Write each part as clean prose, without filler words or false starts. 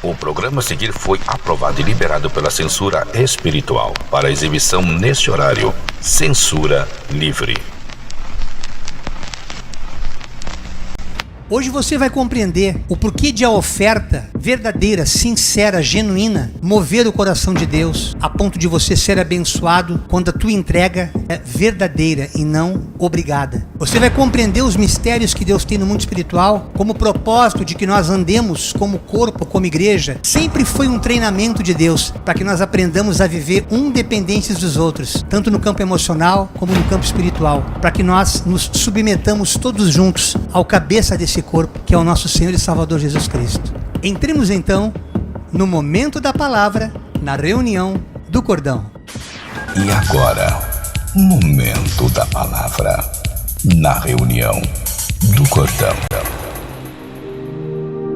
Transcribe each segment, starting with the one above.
O programa a seguir foi aprovado e liberado pela censura espiritual para exibição neste horário. Censura livre. Hoje você vai compreender o porquê de a oferta verdadeira, sincera, genuína, mover o coração de Deus a ponto de você ser abençoado quando a tua entrega é verdadeira e não obrigada. Você vai compreender os mistérios que Deus tem no mundo espiritual, como o propósito de que nós andemos como corpo, como igreja. Sempre foi um treinamento de Deus para que nós aprendamos a viver dependentes dos outros, tanto no campo emocional como no campo espiritual, para que nós nos submetamos todos juntos ao cabeça desse corpo, que é o nosso Senhor e Salvador Jesus Cristo. Entremos então no momento da palavra, na reunião do cordão. E agora, momento da palavra, na reunião do cordão.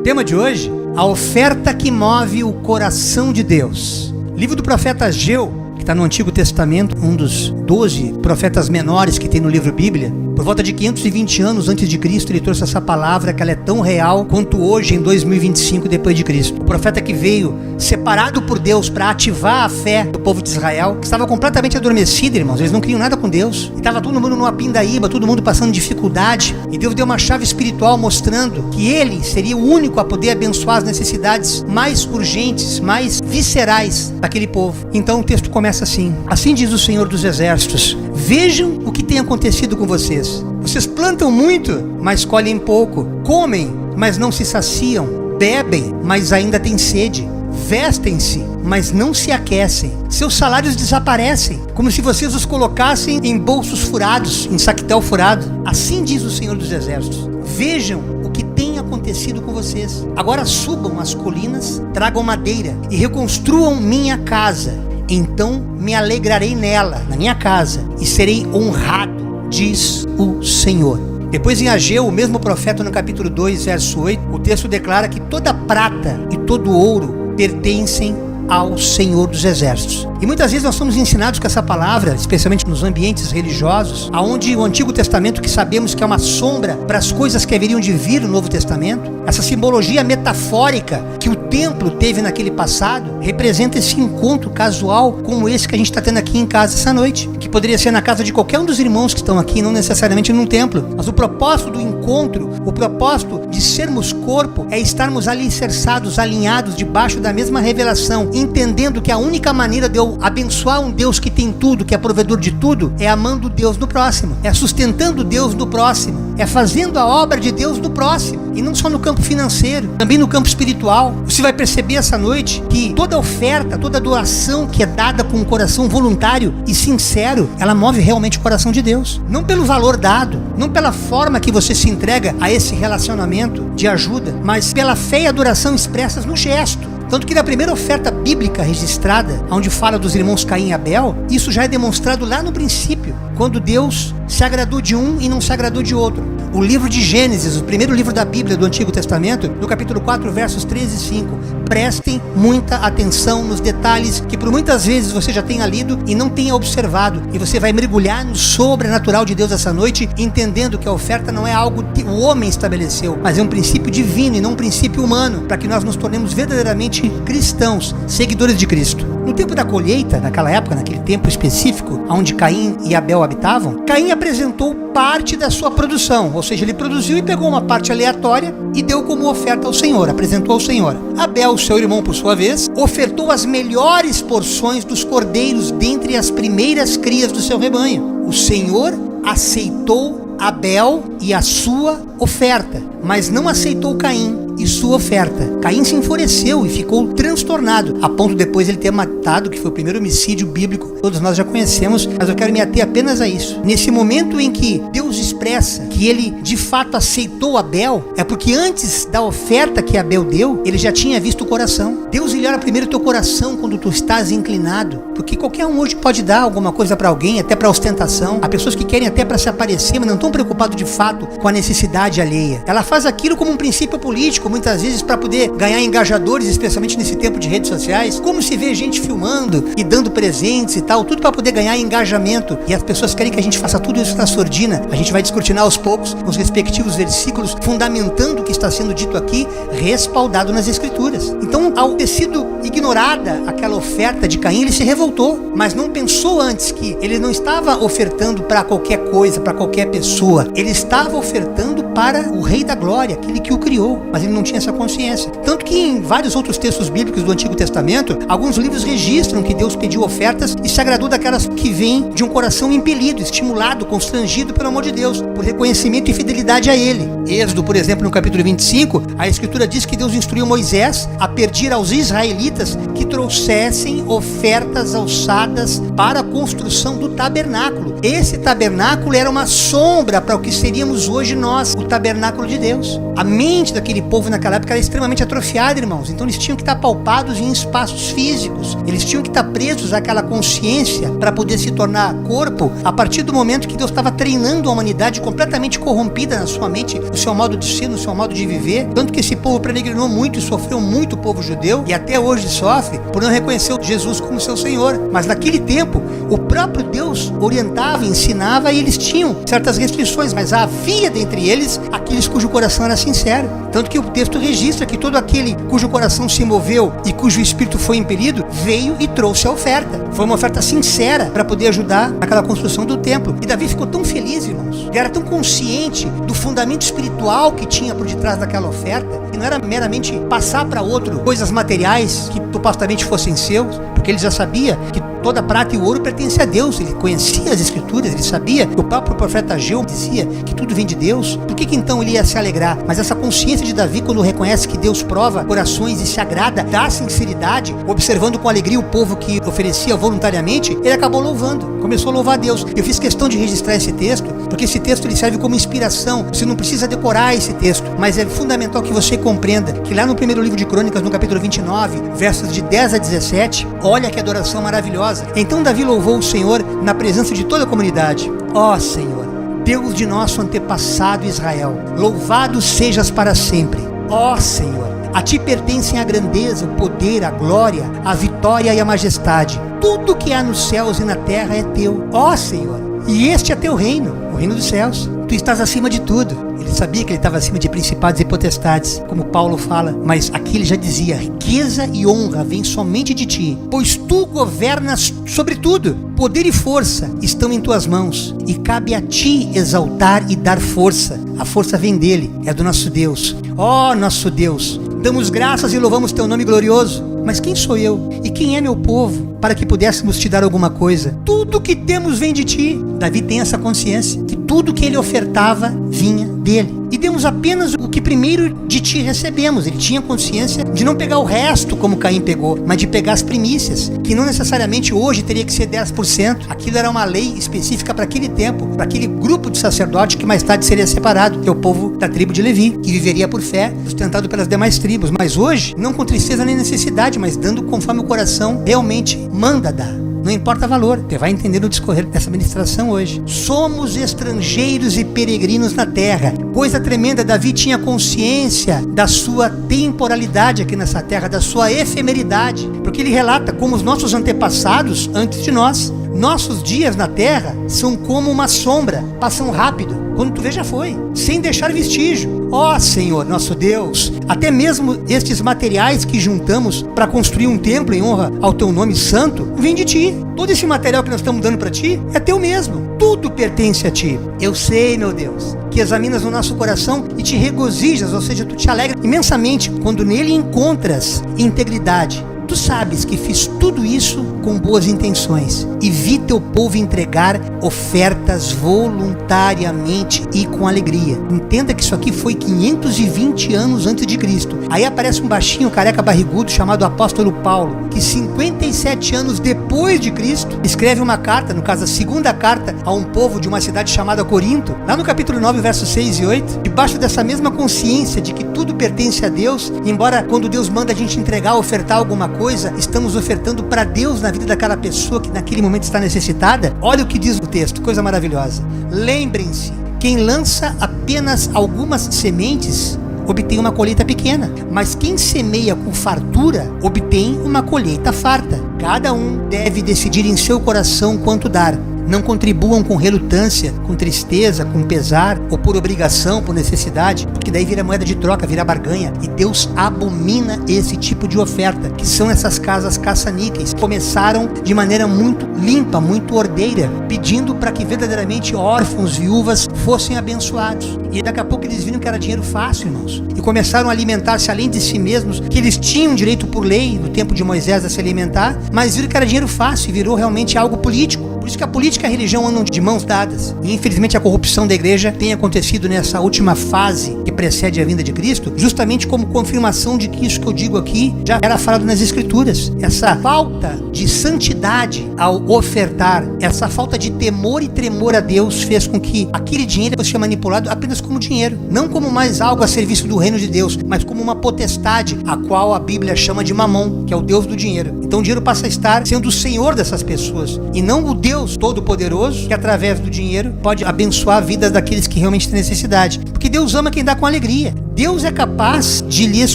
Tema de hoje: a oferta que move o coração de Deus. Livro do profeta Ageu, que está no Antigo Testamento, um dos 12 profetas menores que tem no livro Bíblia. Por volta de 520 anos antes de Cristo, ele trouxe essa palavra que ela é tão real quanto hoje em 2025 depois de Cristo. O profeta que veio separado por Deus para ativar a fé do povo de Israel, que estava completamente adormecido, irmãos. Eles não queriam nada com Deus. Estava todo mundo numa pindaíba, todo mundo passando dificuldade. E Deus deu uma chave espiritual mostrando que ele seria o único a poder abençoar as necessidades mais urgentes, mais viscerais daquele povo. Então o texto começa assim: assim diz o Senhor dos Exércitos: vejam o que tem acontecido com vocês. Vocês plantam muito, mas colhem pouco. Comem, mas não se saciam. Bebem, mas ainda têm sede. Vestem-se, mas não se aquecem. Seus salários desaparecem, como se vocês os colocassem em bolsos furados, em saquetel furado. Assim diz o Senhor dos Exércitos: vejam o que tem acontecido com vocês. Agora subam as colinas, tragam madeira e reconstruam minha casa. Então me alegrarei nela, na minha casa, e serei honrado, diz o Senhor. Depois em Ageu, o mesmo profeta, no capítulo 2, verso 8, o texto declara que toda prata e todo ouro pertencem ao Senhor dos Exércitos. E muitas vezes nós somos ensinados com essa palavra, especialmente nos ambientes religiosos, aonde o Antigo Testamento, que sabemos que é uma sombra para as coisas que haveriam de vir no Novo Testamento, essa simbologia metafórica que o templo teve naquele passado, representa esse encontro casual como esse que a gente está tendo aqui em casa essa noite, que poderia ser na casa de qualquer um dos irmãos que estão aqui, não necessariamente num templo. Mas o propósito do encontro, o propósito de sermos corpo, é estarmos alicerçados, alinhados, debaixo da mesma revelação, entendendo que a única maneira de eu abençoar um Deus que tem tudo, que é provedor de tudo, é amando Deus no próximo, é sustentando Deus no próximo, é fazendo a obra de Deus no próximo, e não só no campo financeiro, também no campo espiritual. Você vai perceber essa noite que toda oferta, toda doação que é dada com um coração voluntário e sincero, ela move realmente o coração de Deus, não pelo valor dado, não pela forma que você se entrega a esse relacionamento de ajuda, mas pela fé e adoração expressas no gesto. Tanto que na primeira oferta bíblica registrada, onde fala dos irmãos Caim e Abel, isso já é demonstrado lá no princípio, quando Deus se agradou de um e não se agradou de outro. O livro de Gênesis, o primeiro livro da Bíblia do Antigo Testamento, no capítulo 4, versos 3 e 5. Prestem muita atenção nos detalhes que por muitas vezes você já tenha lido e não tenha observado. E você vai mergulhar no sobrenatural de Deus essa noite, entendendo que a oferta não é algo que o homem estabeleceu, mas é um princípio divino e não um princípio humano, para que nós nos tornemos verdadeiramente cristãos, seguidores de Cristo. No tempo da colheita, naquela época, naquele tempo específico, onde Caim e Abel habitavam, Caim apresentou parte da sua produção, ou seja, ele produziu e pegou uma parte aleatória e deu como oferta ao Senhor, apresentou ao Senhor. Abel, seu irmão, por sua vez, ofertou as melhores porções dos cordeiros dentre as primeiras crias do seu rebanho. O Senhor aceitou Abel e a sua oferta, mas não aceitou Caim e sua oferta. Caim se enfureceu e ficou transtornado, a ponto de depois ele ter matado, que foi o primeiro homicídio bíblico, todos nós já conhecemos, mas eu quero me ater apenas a isso. Nesse momento em que Deus expressa que ele de fato aceitou Abel, é porque antes da oferta que Abel deu, ele já tinha visto o coração. Deus ele olha primeiro o teu coração quando tu estás inclinado, porque qualquer um hoje pode dar alguma coisa para alguém, até para ostentação. Há pessoas que querem até para se aparecer, mas não estão preocupados de fato com a necessidade alheia. Ela faz aquilo como um princípio político, muitas vezes para poder ganhar engajadores, especialmente nesse tempo de redes sociais. Como se vê gente filmando e dando presentes e tal, tudo para poder ganhar engajamento. E as pessoas querem que a gente faça tudo isso na sordina. A gente vai descortinar aos poucos os respectivos versículos, fundamentando o que está sendo dito aqui, respaldado nas Escrituras. Então, ao ter sido ignorada aquela oferta de Caim, ele se revoltou, mas não pensou antes que ele não estava ofertando para qualquer coisa, para qualquer pessoa. Ele estava ofertando para o Rei da Glória, aquele que o criou, mas ele não tinha essa consciência. Tanto que em vários outros textos bíblicos do Antigo Testamento, alguns livros registram que Deus pediu ofertas e se agradou daquelas que vêm de um coração impelido, estimulado, constrangido pelo amor de Deus, por reconhecimento e fidelidade a Ele. Êxodo, por exemplo, no capítulo 25, a Escritura diz que Deus instruiu Moisés a pedir aos israelitas que trouxessem ofertas alçadas para a construção do tabernáculo. Esse tabernáculo era uma sombra para o que seríamos hoje nós, o tabernáculo de Deus. A mente daquele povo naquela época era extremamente atrofiada, irmãos. Então eles tinham que estar paupados em espaços físicos. Eles tinham que estar presos àquela consciência para poder se tornar corpo a partir do momento que Deus estava treinando a humanidade completamente corrompida na sua mente, no seu modo de ser, no seu modo de viver. Tanto que esse povo peregrinou muito e sofreu muito, o povo judeu, e até hoje sofre por não reconhecer Jesus como seu Senhor. Mas naquele tempo, o próprio Deus orientava, ensinava, e eles tinham certas restrições, mas havia dentre eles aqueles cujo coração era sincero. Tanto que o texto registra que todo aquele cujo coração se moveu e cujo espírito foi impelido, veio e trouxe a oferta. Foi uma oferta sincera para poder ajudar naquela construção do templo. E Davi ficou tão feliz, irmãos. Ele era tão consciente do fundamento espiritual que tinha por detrás daquela oferta, que não era meramente passar para outro coisas materiais que supostamente fossem seus, porque ele já sabia que toda a prata e o ouro pertence a Deus. Ele conhecia as Escrituras, ele sabia que o próprio profeta Ageu dizia que tudo vem de Deus. Por que então ele ia se alegrar? Mas essa consciência de Davi, quando reconhece que Deus prova corações e se agrada da sinceridade, observando com alegria o povo que oferecia voluntariamente, ele acabou louvando, começou a louvar a Deus. Eu fiz questão de registrar esse texto, porque esse texto ele serve como inspiração. Você não precisa decorar esse texto, mas é fundamental que você compreenda que lá no primeiro livro de Crônicas, no capítulo 29, versos de 10 a 17, olha que adoração maravilhosa. Então Davi louvou o Senhor na presença de toda a comunidade. Ó Senhor, Deus de nosso antepassado Israel, louvado sejas para sempre. Ó Senhor, a ti pertencem a grandeza, o poder, a glória, a vitória e a majestade. Tudo que há nos céus e na terra é teu, ó Senhor, e este é teu reino, o reino dos céus. Tu estás acima de tudo. Ele sabia que ele estava acima de principados e potestades, como Paulo fala, mas aqui ele já dizia: riqueza e honra vêm somente de ti, pois tu governas sobre tudo. Poder e força estão em tuas mãos, e cabe a ti exaltar e dar força. A força vem dele, é do nosso Deus. Ó nosso Deus, damos graças e louvamos teu nome glorioso. Mas quem sou eu e quem é meu povo para que pudéssemos te dar alguma coisa? Tudo que temos vem de ti. Davi tem essa consciência que tudo que ele ofertava vinha dele. E demos apenas o que primeiro de ti recebemos. Ele tinha consciência de não pegar o resto como Caim pegou, mas de pegar as primícias, que não necessariamente hoje teria que ser 10%. Aquilo era uma lei específica para aquele tempo, para aquele grupo de sacerdotes que mais tarde seria separado, que é o povo da tribo de Levi, que viveria por fé, sustentado pelas demais tribos. Mas hoje, não com tristeza nem necessidade, mas dando conforme o coração realmente manda dar. Não importa valor, você vai entender no discorrer dessa ministração hoje. Somos estrangeiros e peregrinos na terra. Coisa tremenda, Davi tinha consciência da sua temporalidade aqui nessa terra, da sua efemeridade, porque ele relata como os nossos antepassados, antes de nós, nossos dias na terra são como uma sombra, passam rápido. Quando tu vê, já foi, sem deixar vestígio. Ó Senhor, nosso Deus, até mesmo estes materiais que juntamos para construir um templo em honra ao teu nome santo, vem de ti. Todo esse material que nós estamos dando para ti é teu mesmo. Tudo pertence a ti. Eu sei, meu Deus, que examinas o nosso coração e te regozijas, ou seja, tu te alegra imensamente quando nele encontras integridade. Tu sabes que fiz tudo isso com boas intenções e vi teu povo entregar ofertas voluntariamente e com alegria. Entenda que isso aqui foi 520 anos antes de Cristo. Aí aparece um baixinho, careca barrigudo, chamado apóstolo Paulo, que 57 anos depois de Cristo, escreve uma carta, no caso a segunda carta, a um povo de uma cidade chamada Corinto, lá no capítulo 9, versos 6 e 8, debaixo dessa mesma consciência de que tudo pertence a Deus, embora quando Deus manda a gente entregar, ofertar alguma coisa, estamos ofertando para Deus na vida daquela pessoa que naquele momento está necessitada. Olha o que diz o texto, coisa maravilhosa. Lembrem-se, quem lança apenas algumas sementes obtém uma colheita pequena, mas quem semeia com fartura obtém uma colheita farta. Cada um deve decidir em seu coração quanto dar. Não contribuam com relutância, com tristeza, com pesar, ou por obrigação, por necessidade, porque daí vira moeda de troca, vira barganha. E Deus abomina esse tipo de oferta, que são essas casas caça-níqueis. Começaram de maneira muito limpa, muito ordeira, pedindo para que verdadeiramente órfãos, viúvas fossem abençoados. E daqui a pouco eles viram que era dinheiro fácil, irmãos, e começaram a alimentar-se além de si mesmos, que eles tinham direito por lei, no tempo de Moisés, a se alimentar, mas viram que era dinheiro fácil e virou realmente algo político. Por isso que a política e a religião andam de mãos dadas. E infelizmente a corrupção da igreja tem acontecido nessa última fase que precede a vinda de Cristo, justamente como confirmação de que isso que eu digo aqui já era falado nas Escrituras. Essa falta de santidade ao ofertar, essa falta de temor e tremor a Deus fez com que aquele dinheiro fosse manipulado apenas como dinheiro, não como mais algo a serviço do reino de Deus, mas como uma potestade, a qual a Bíblia chama de Mamon, que é o Deus do dinheiro. Então o dinheiro passa a estar sendo o senhor dessas pessoas, e não o Deus Todo-Poderoso, que através do dinheiro pode abençoar a vida daqueles que realmente têm necessidade. Porque Deus ama quem dá com alegria. Deus é capaz de lhes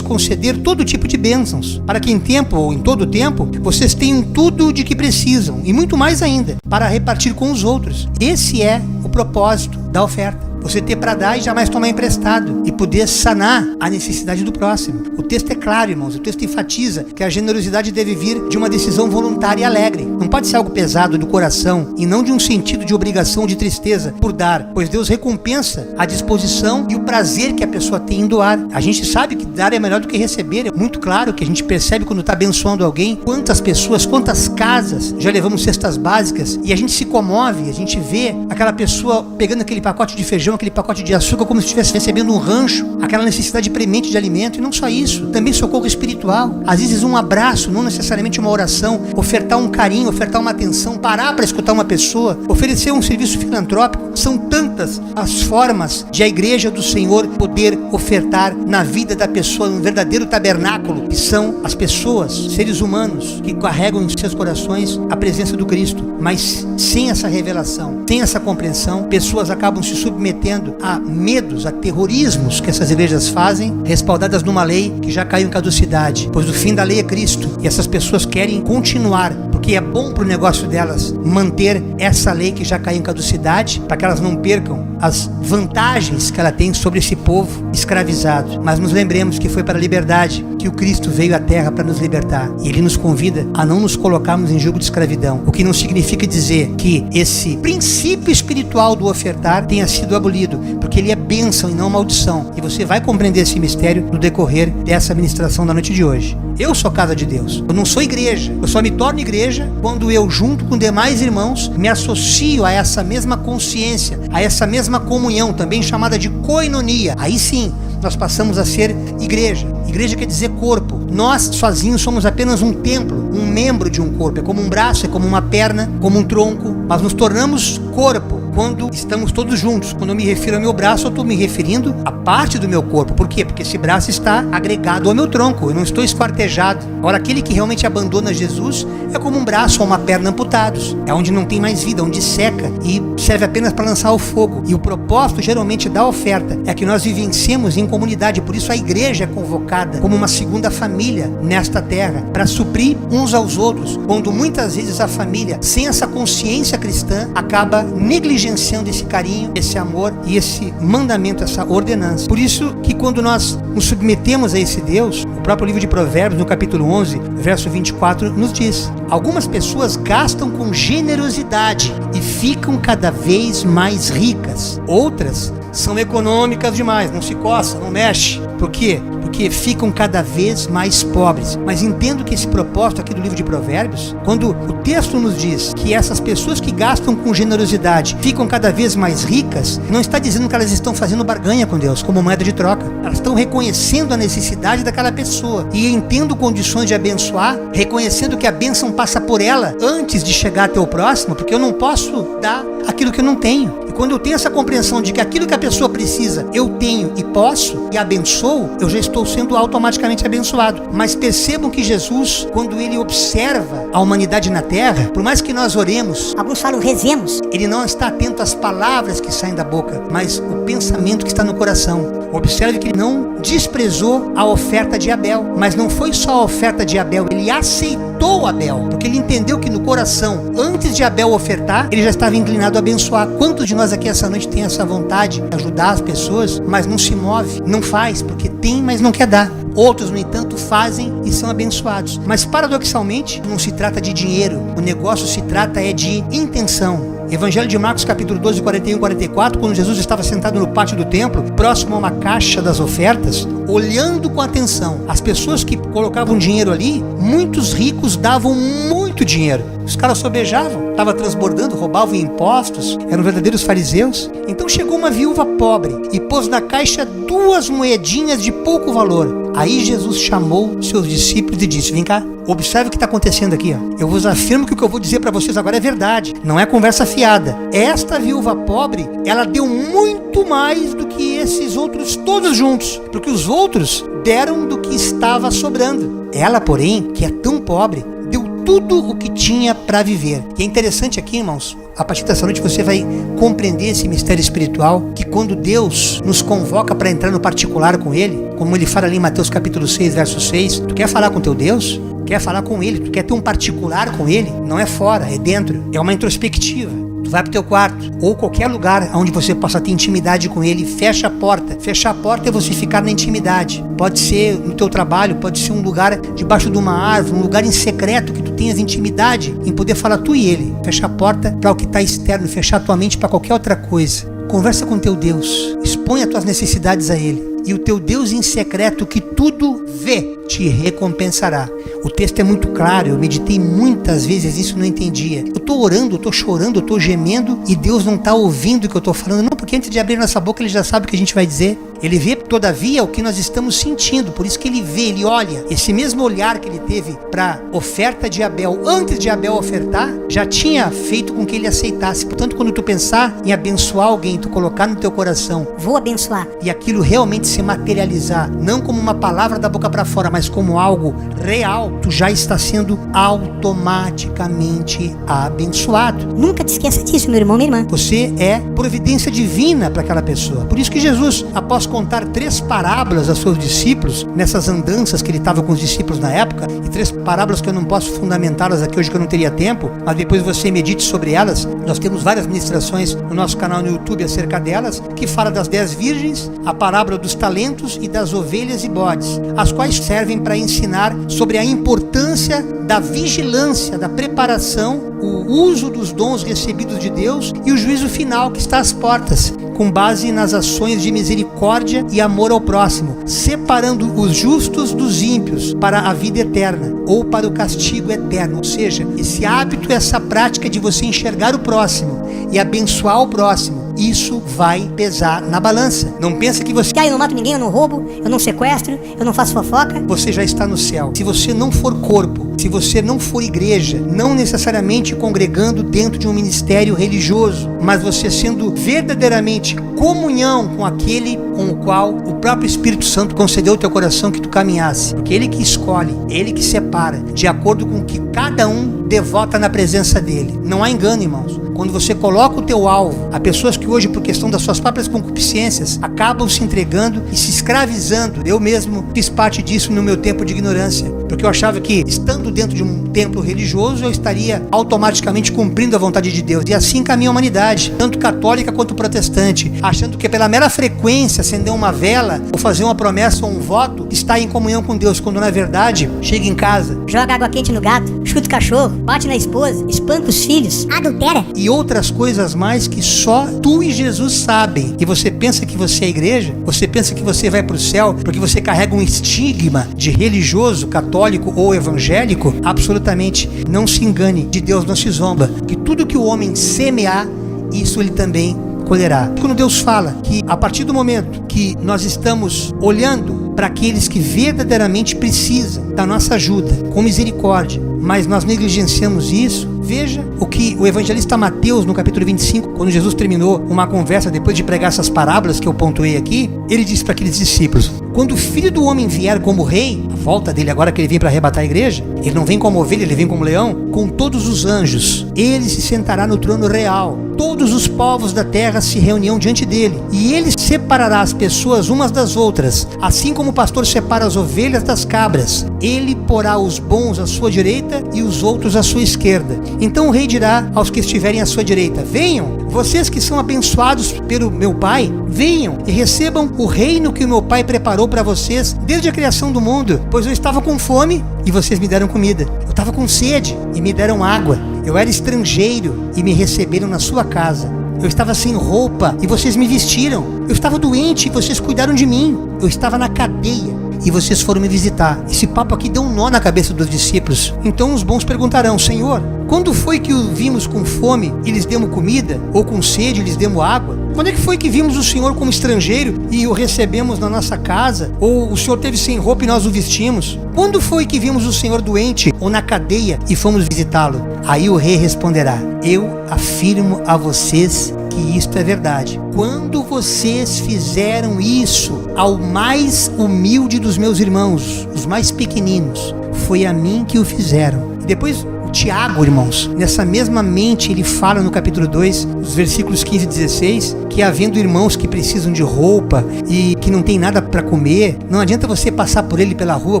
conceder todo tipo de bênçãos, para que em tempo ou em todo tempo vocês tenham tudo de que precisam, e muito mais ainda, para repartir com os outros. Esse é o propósito da oferta. Você ter para dar e jamais tomar emprestado, e poder sanar a necessidade do próximo. O texto é claro, irmãos, o texto enfatiza que a generosidade deve vir de uma decisão voluntária e alegre. Não pode ser algo pesado do coração, e não de um sentido de obrigação ou de tristeza por dar, pois Deus recompensa a disposição e o prazer que a pessoa tem em doar. A gente sabe que dar é melhor do que receber, é muito claro que a gente percebe quando está abençoando alguém. Quantas pessoas, quantas casas já levamos cestas básicas, e a gente se comove, a gente vê aquela pessoa pegando aquele pacote de feijão, aquele pacote de açúcar, como se estivesse recebendo um rancho, aquela necessidade premente de alimento. E não só isso, também socorro espiritual, às vezes um abraço, não necessariamente uma oração, ofertar um carinho, ofertar uma atenção, parar para escutar uma pessoa, oferecer um serviço filantrópico. São tantas as formas de a igreja do Senhor poder ofertar na vida da pessoa, um verdadeiro tabernáculo, que são as pessoas, seres humanos, que carregam em seus corações a presença do Cristo. Mas sem essa revelação, sem essa compreensão, pessoas acabam se submetendo a medos, a terrorismos que essas igrejas fazem, respaldadas numa lei que já caiu em caducidade, pois o fim da lei é Cristo, e essas pessoas querem continuar, porque é bom para o negócio delas manter essa lei que já caiu em caducidade, para que elas não percam as vantagens que ela tem sobre esse povo escravizado. Mas nos lembremos que foi para a liberdade que o Cristo veio à terra para nos libertar, e Ele nos convida a não nos colocarmos em jugo de escravidão, o que não significa dizer que esse princípio espiritual do ofertar tenha sido abolido, porque ele é bênção e não maldição, e você vai compreender esse mistério no decorrer dessa ministração da noite de hoje. Eu sou casa de Deus, eu não sou igreja, eu só me torno igreja quando eu, junto com demais irmãos, me associo a essa mesma consciência, a essa mesma comunhão, também chamada de koinonia. Aí sim, nós passamos a ser igreja. Igreja quer dizer corpo. Nós sozinhos somos apenas um templo, um membro de um corpo. É como um braço, é como uma perna, como um tronco, mas nos tornamos corpo quando estamos todos juntos. Quando eu me refiro ao meu braço, eu estou me referindo à parte do meu corpo. Por quê? Porque esse braço está agregado ao meu tronco, eu não estou esquartejado. Ora, aquele que realmente abandona Jesus é como um braço ou uma perna amputados. É onde não tem mais vida, onde seca e serve apenas para lançar o fogo. E o propósito geralmente da oferta é que nós vivenciemos em comunidade. Por isso a igreja é convocada como uma segunda família nesta terra, para suprir uns aos outros, quando muitas vezes a família, sem essa consciência cristã, acaba negligenciando esse carinho, esse amor e esse mandamento, essa ordenança. Por isso que quando nós nos submetemos a esse Deus, o próprio livro de Provérbios, no capítulo 11, verso 24, nos diz: algumas pessoas gastam com generosidade e ficam cada vez mais ricas. Outras são econômicas demais, não se coça, não mexe. Por quê? Porque ficam cada vez mais pobres. Mas entendo que esse propósito aqui do livro de Provérbios, quando o texto nos diz que essas pessoas que gastam com generosidade ficam cada vez mais ricas, não está dizendo que elas estão fazendo barganha com Deus, como moeda de troca. Elas estão reconhecendo a necessidade daquela pessoa e entendo condições de abençoar, reconhecendo que a bênção passa por ela antes de chegar até o próximo, porque eu não posso dar aquilo que eu não tenho. E quando eu tenho essa compreensão de que aquilo que a pessoa precisa, eu tenho e posso, e abençoo, eu já estou sendo automaticamente abençoado. Mas percebam que Jesus, quando ele observa a humanidade na terra, por mais que nós oremos, alguns falam rezemos, ele não está atento às palavras que saem da boca, mas o pensamento que está no coração. Observe que ele não desprezou a oferta de Abel, mas não foi só a oferta de Abel, ele aceitou Abel, porque ele entendeu que no coração, antes de Abel ofertar, ele já estava inclinado a abençoar. Quantos de nós aqui essa noite tem essa vontade de ajudar as pessoas, mas não se move, não faz, porque tem, mas não quer dar? Outros, no entanto, fazem e são abençoados. Mas paradoxalmente, não se trata de dinheiro, o negócio se trata de intenção. Evangelho de Marcos, capítulo 12, 41 e 44, quando Jesus estava sentado no pátio do templo, próximo a uma caixa das ofertas, olhando com atenção as pessoas que colocavam dinheiro ali, muitos ricos davam muito dinheiro. Os caras sobejavam, estavam transbordando, roubavam impostos, eram verdadeiros fariseus. Então chegou uma viúva pobre e pôs na caixa 2 moedinhas de pouco valor. Aí Jesus chamou seus discípulos e disse: vem cá, observe o que está acontecendo aqui. Eu vos afirmo que o que eu vou dizer para vocês agora é verdade, não é conversa fiada. Esta viúva pobre, ela deu muito mais do que esses outros todos juntos, porque os outros deram do que estava sobrando. Ela, porém, que é tão pobre, deu tudo o que tinha para viver. E é interessante aqui, irmãos, a partir dessa noite você vai compreender esse mistério espiritual, que quando Deus nos convoca para entrar no particular com Ele, como Ele fala ali em Mateus capítulo 6, verso 6, tu quer falar com teu Deus? Quer falar com Ele? Tu quer ter um particular com Ele? Não é fora, é dentro, é uma introspectiva. Tu vai pro teu quarto, ou qualquer lugar onde você possa ter intimidade com Ele, fecha a porta. Fechar a porta é você ficar na intimidade. Pode ser no teu trabalho, pode ser um lugar debaixo de uma árvore, um lugar em secreto que tu tenhas intimidade em poder falar tu e Ele. Fecha a porta para o que está externo, fechar a tua mente para qualquer outra coisa. Conversa com teu Deus, expõe as tuas necessidades a Ele. E o teu Deus em secreto, que tudo vê, te recompensará. O texto é muito claro, eu meditei muitas vezes isso, não entendia. Eu estou orando, eu estou chorando, eu estou gemendo e Deus não está ouvindo o que eu estou falando. Não, porque antes de abrir nossa boca Ele já sabe o que a gente vai dizer. Ele vê, todavia, o que nós estamos sentindo. Por isso que Ele vê, Ele olha. Esse mesmo olhar que Ele teve para a oferta de Abel, antes de Abel ofertar, já tinha feito com que ele aceitasse. Portanto, quando tu pensar em abençoar alguém, tu colocar no teu coração, vou abençoar, e aquilo realmente se materializar, não como uma palavra da boca para fora, mas como algo real, tu já está sendo automaticamente abençoado. Nunca te esqueça disso, meu irmão, minha irmã. Você é providência divina para aquela pessoa. Por isso que Jesus, após contar 3 parábolas aos seus discípulos, nessas andanças que ele estava com os discípulos na época, e 3 parábolas que eu não posso fundamentá-las aqui hoje, que eu não teria tempo, mas depois você medite sobre elas. Nós temos várias ministrações no nosso canal no YouTube acerca delas, que fala das 10 virgens, a parábola dos talentos e das ovelhas e bodes, as quais servem para ensinar sobre a importância da vigilância, da preparação, o uso dos dons recebidos de Deus e o juízo final que está às portas, com base nas ações de misericórdia e amor ao próximo, separando os justos dos ímpios para a vida eterna ou para o castigo eterno. Ou seja, esse hábito, essa prática de você enxergar o próximo e abençoar o próximo, isso vai pesar na balança. Não pensa que você... Eu não mato ninguém, eu não roubo, eu não sequestro, eu não faço fofoca. Você já está no céu. Se você não for corpo, se você não for igreja, não necessariamente congregando dentro de um ministério religioso, mas você sendo verdadeiramente comunhão com aquele com o qual o próprio Espírito Santo concedeu ao teu coração que tu caminhasse. Porque Ele que escolhe, Ele que separa, de acordo com o que cada um devota na presença dEle. Não há engano, irmãos. Quando você coloca o teu alvo a pessoas que hoje, por questão das suas próprias concupiscências, acabam se entregando e se escravizando. Eu mesmo fiz parte disso no meu tempo de ignorância, porque eu achava que, estando dentro de um templo religioso, eu estaria automaticamente cumprindo a vontade de Deus. E assim caminha a humanidade, tanto católica quanto protestante, achando que pela mera frequência, acender uma vela, ou fazer uma promessa ou um voto, está em comunhão com Deus, quando na verdade, chega em casa, joga água quente no gato, chuta o cachorro, bate na esposa, espanca os filhos, adultera e outras coisas mais que só tu e Jesus sabem. E você pensa que você é igreja? Você pensa que você vai para o céu porque você carrega um estigma de religioso, católico ou evangélico? Absolutamente. Não se engane, de Deus não se zomba, que tudo que o homem semear, isso ele também colherá. Quando Deus fala que a partir do momento que nós estamos olhando para aqueles que verdadeiramente precisam da nossa ajuda, com misericórdia, mas nós negligenciamos isso, veja o que o evangelista Mateus, no capítulo 25, quando Jesus terminou uma conversa depois de pregar essas parábolas que eu pontuei aqui, ele disse para aqueles discípulos: quando o Filho do Homem vier como rei, a volta dele agora que ele vem para arrebatar a igreja, ele não vem como ovelha, ele vem como leão, com todos os anjos, ele se sentará no trono real todos os povos da terra se reunirão diante dele, e ele separará as pessoas umas das outras, assim como o pastor separa as ovelhas das cabras. Ele porá os bons à sua direita e os outros à sua esquerda. Então o rei dirá aos que estiverem à sua direita: venham, vocês que são abençoados pelo meu Pai, venham e recebam o reino que o meu Pai preparou para vocês desde a criação do mundo. Pois eu estava com fome e vocês me deram comida, eu estava com sede e me deram água, eu era estrangeiro e me receberam na sua casa, eu estava sem roupa e vocês me vestiram, eu estava doente e vocês cuidaram de mim, eu estava na cadeia e vocês foram me visitar. Esse papo aqui deu um nó na cabeça dos discípulos. Então os bons perguntarão: Senhor, quando foi que o vimos com fome e lhes demos comida? Ou com sede e lhes demos água? Quando é que foi que vimos o Senhor como estrangeiro e o recebemos na nossa casa? Ou o Senhor teve sem roupa e nós o vestimos? Quando foi que vimos o Senhor doente ou na cadeia e fomos visitá-lo? Aí o rei responderá: eu afirmo a vocês que isto é verdade. Quando vocês fizeram isso ao mais humilde dos meus irmãos, os mais pequeninos, foi a mim que o fizeram. E depois Tiago, irmãos, nessa mesma mente, ele fala no capítulo 2, os versículos 15 e 16, que havendo irmãos que precisam de roupa e que não tem nada para comer, não adianta você passar por ele pela rua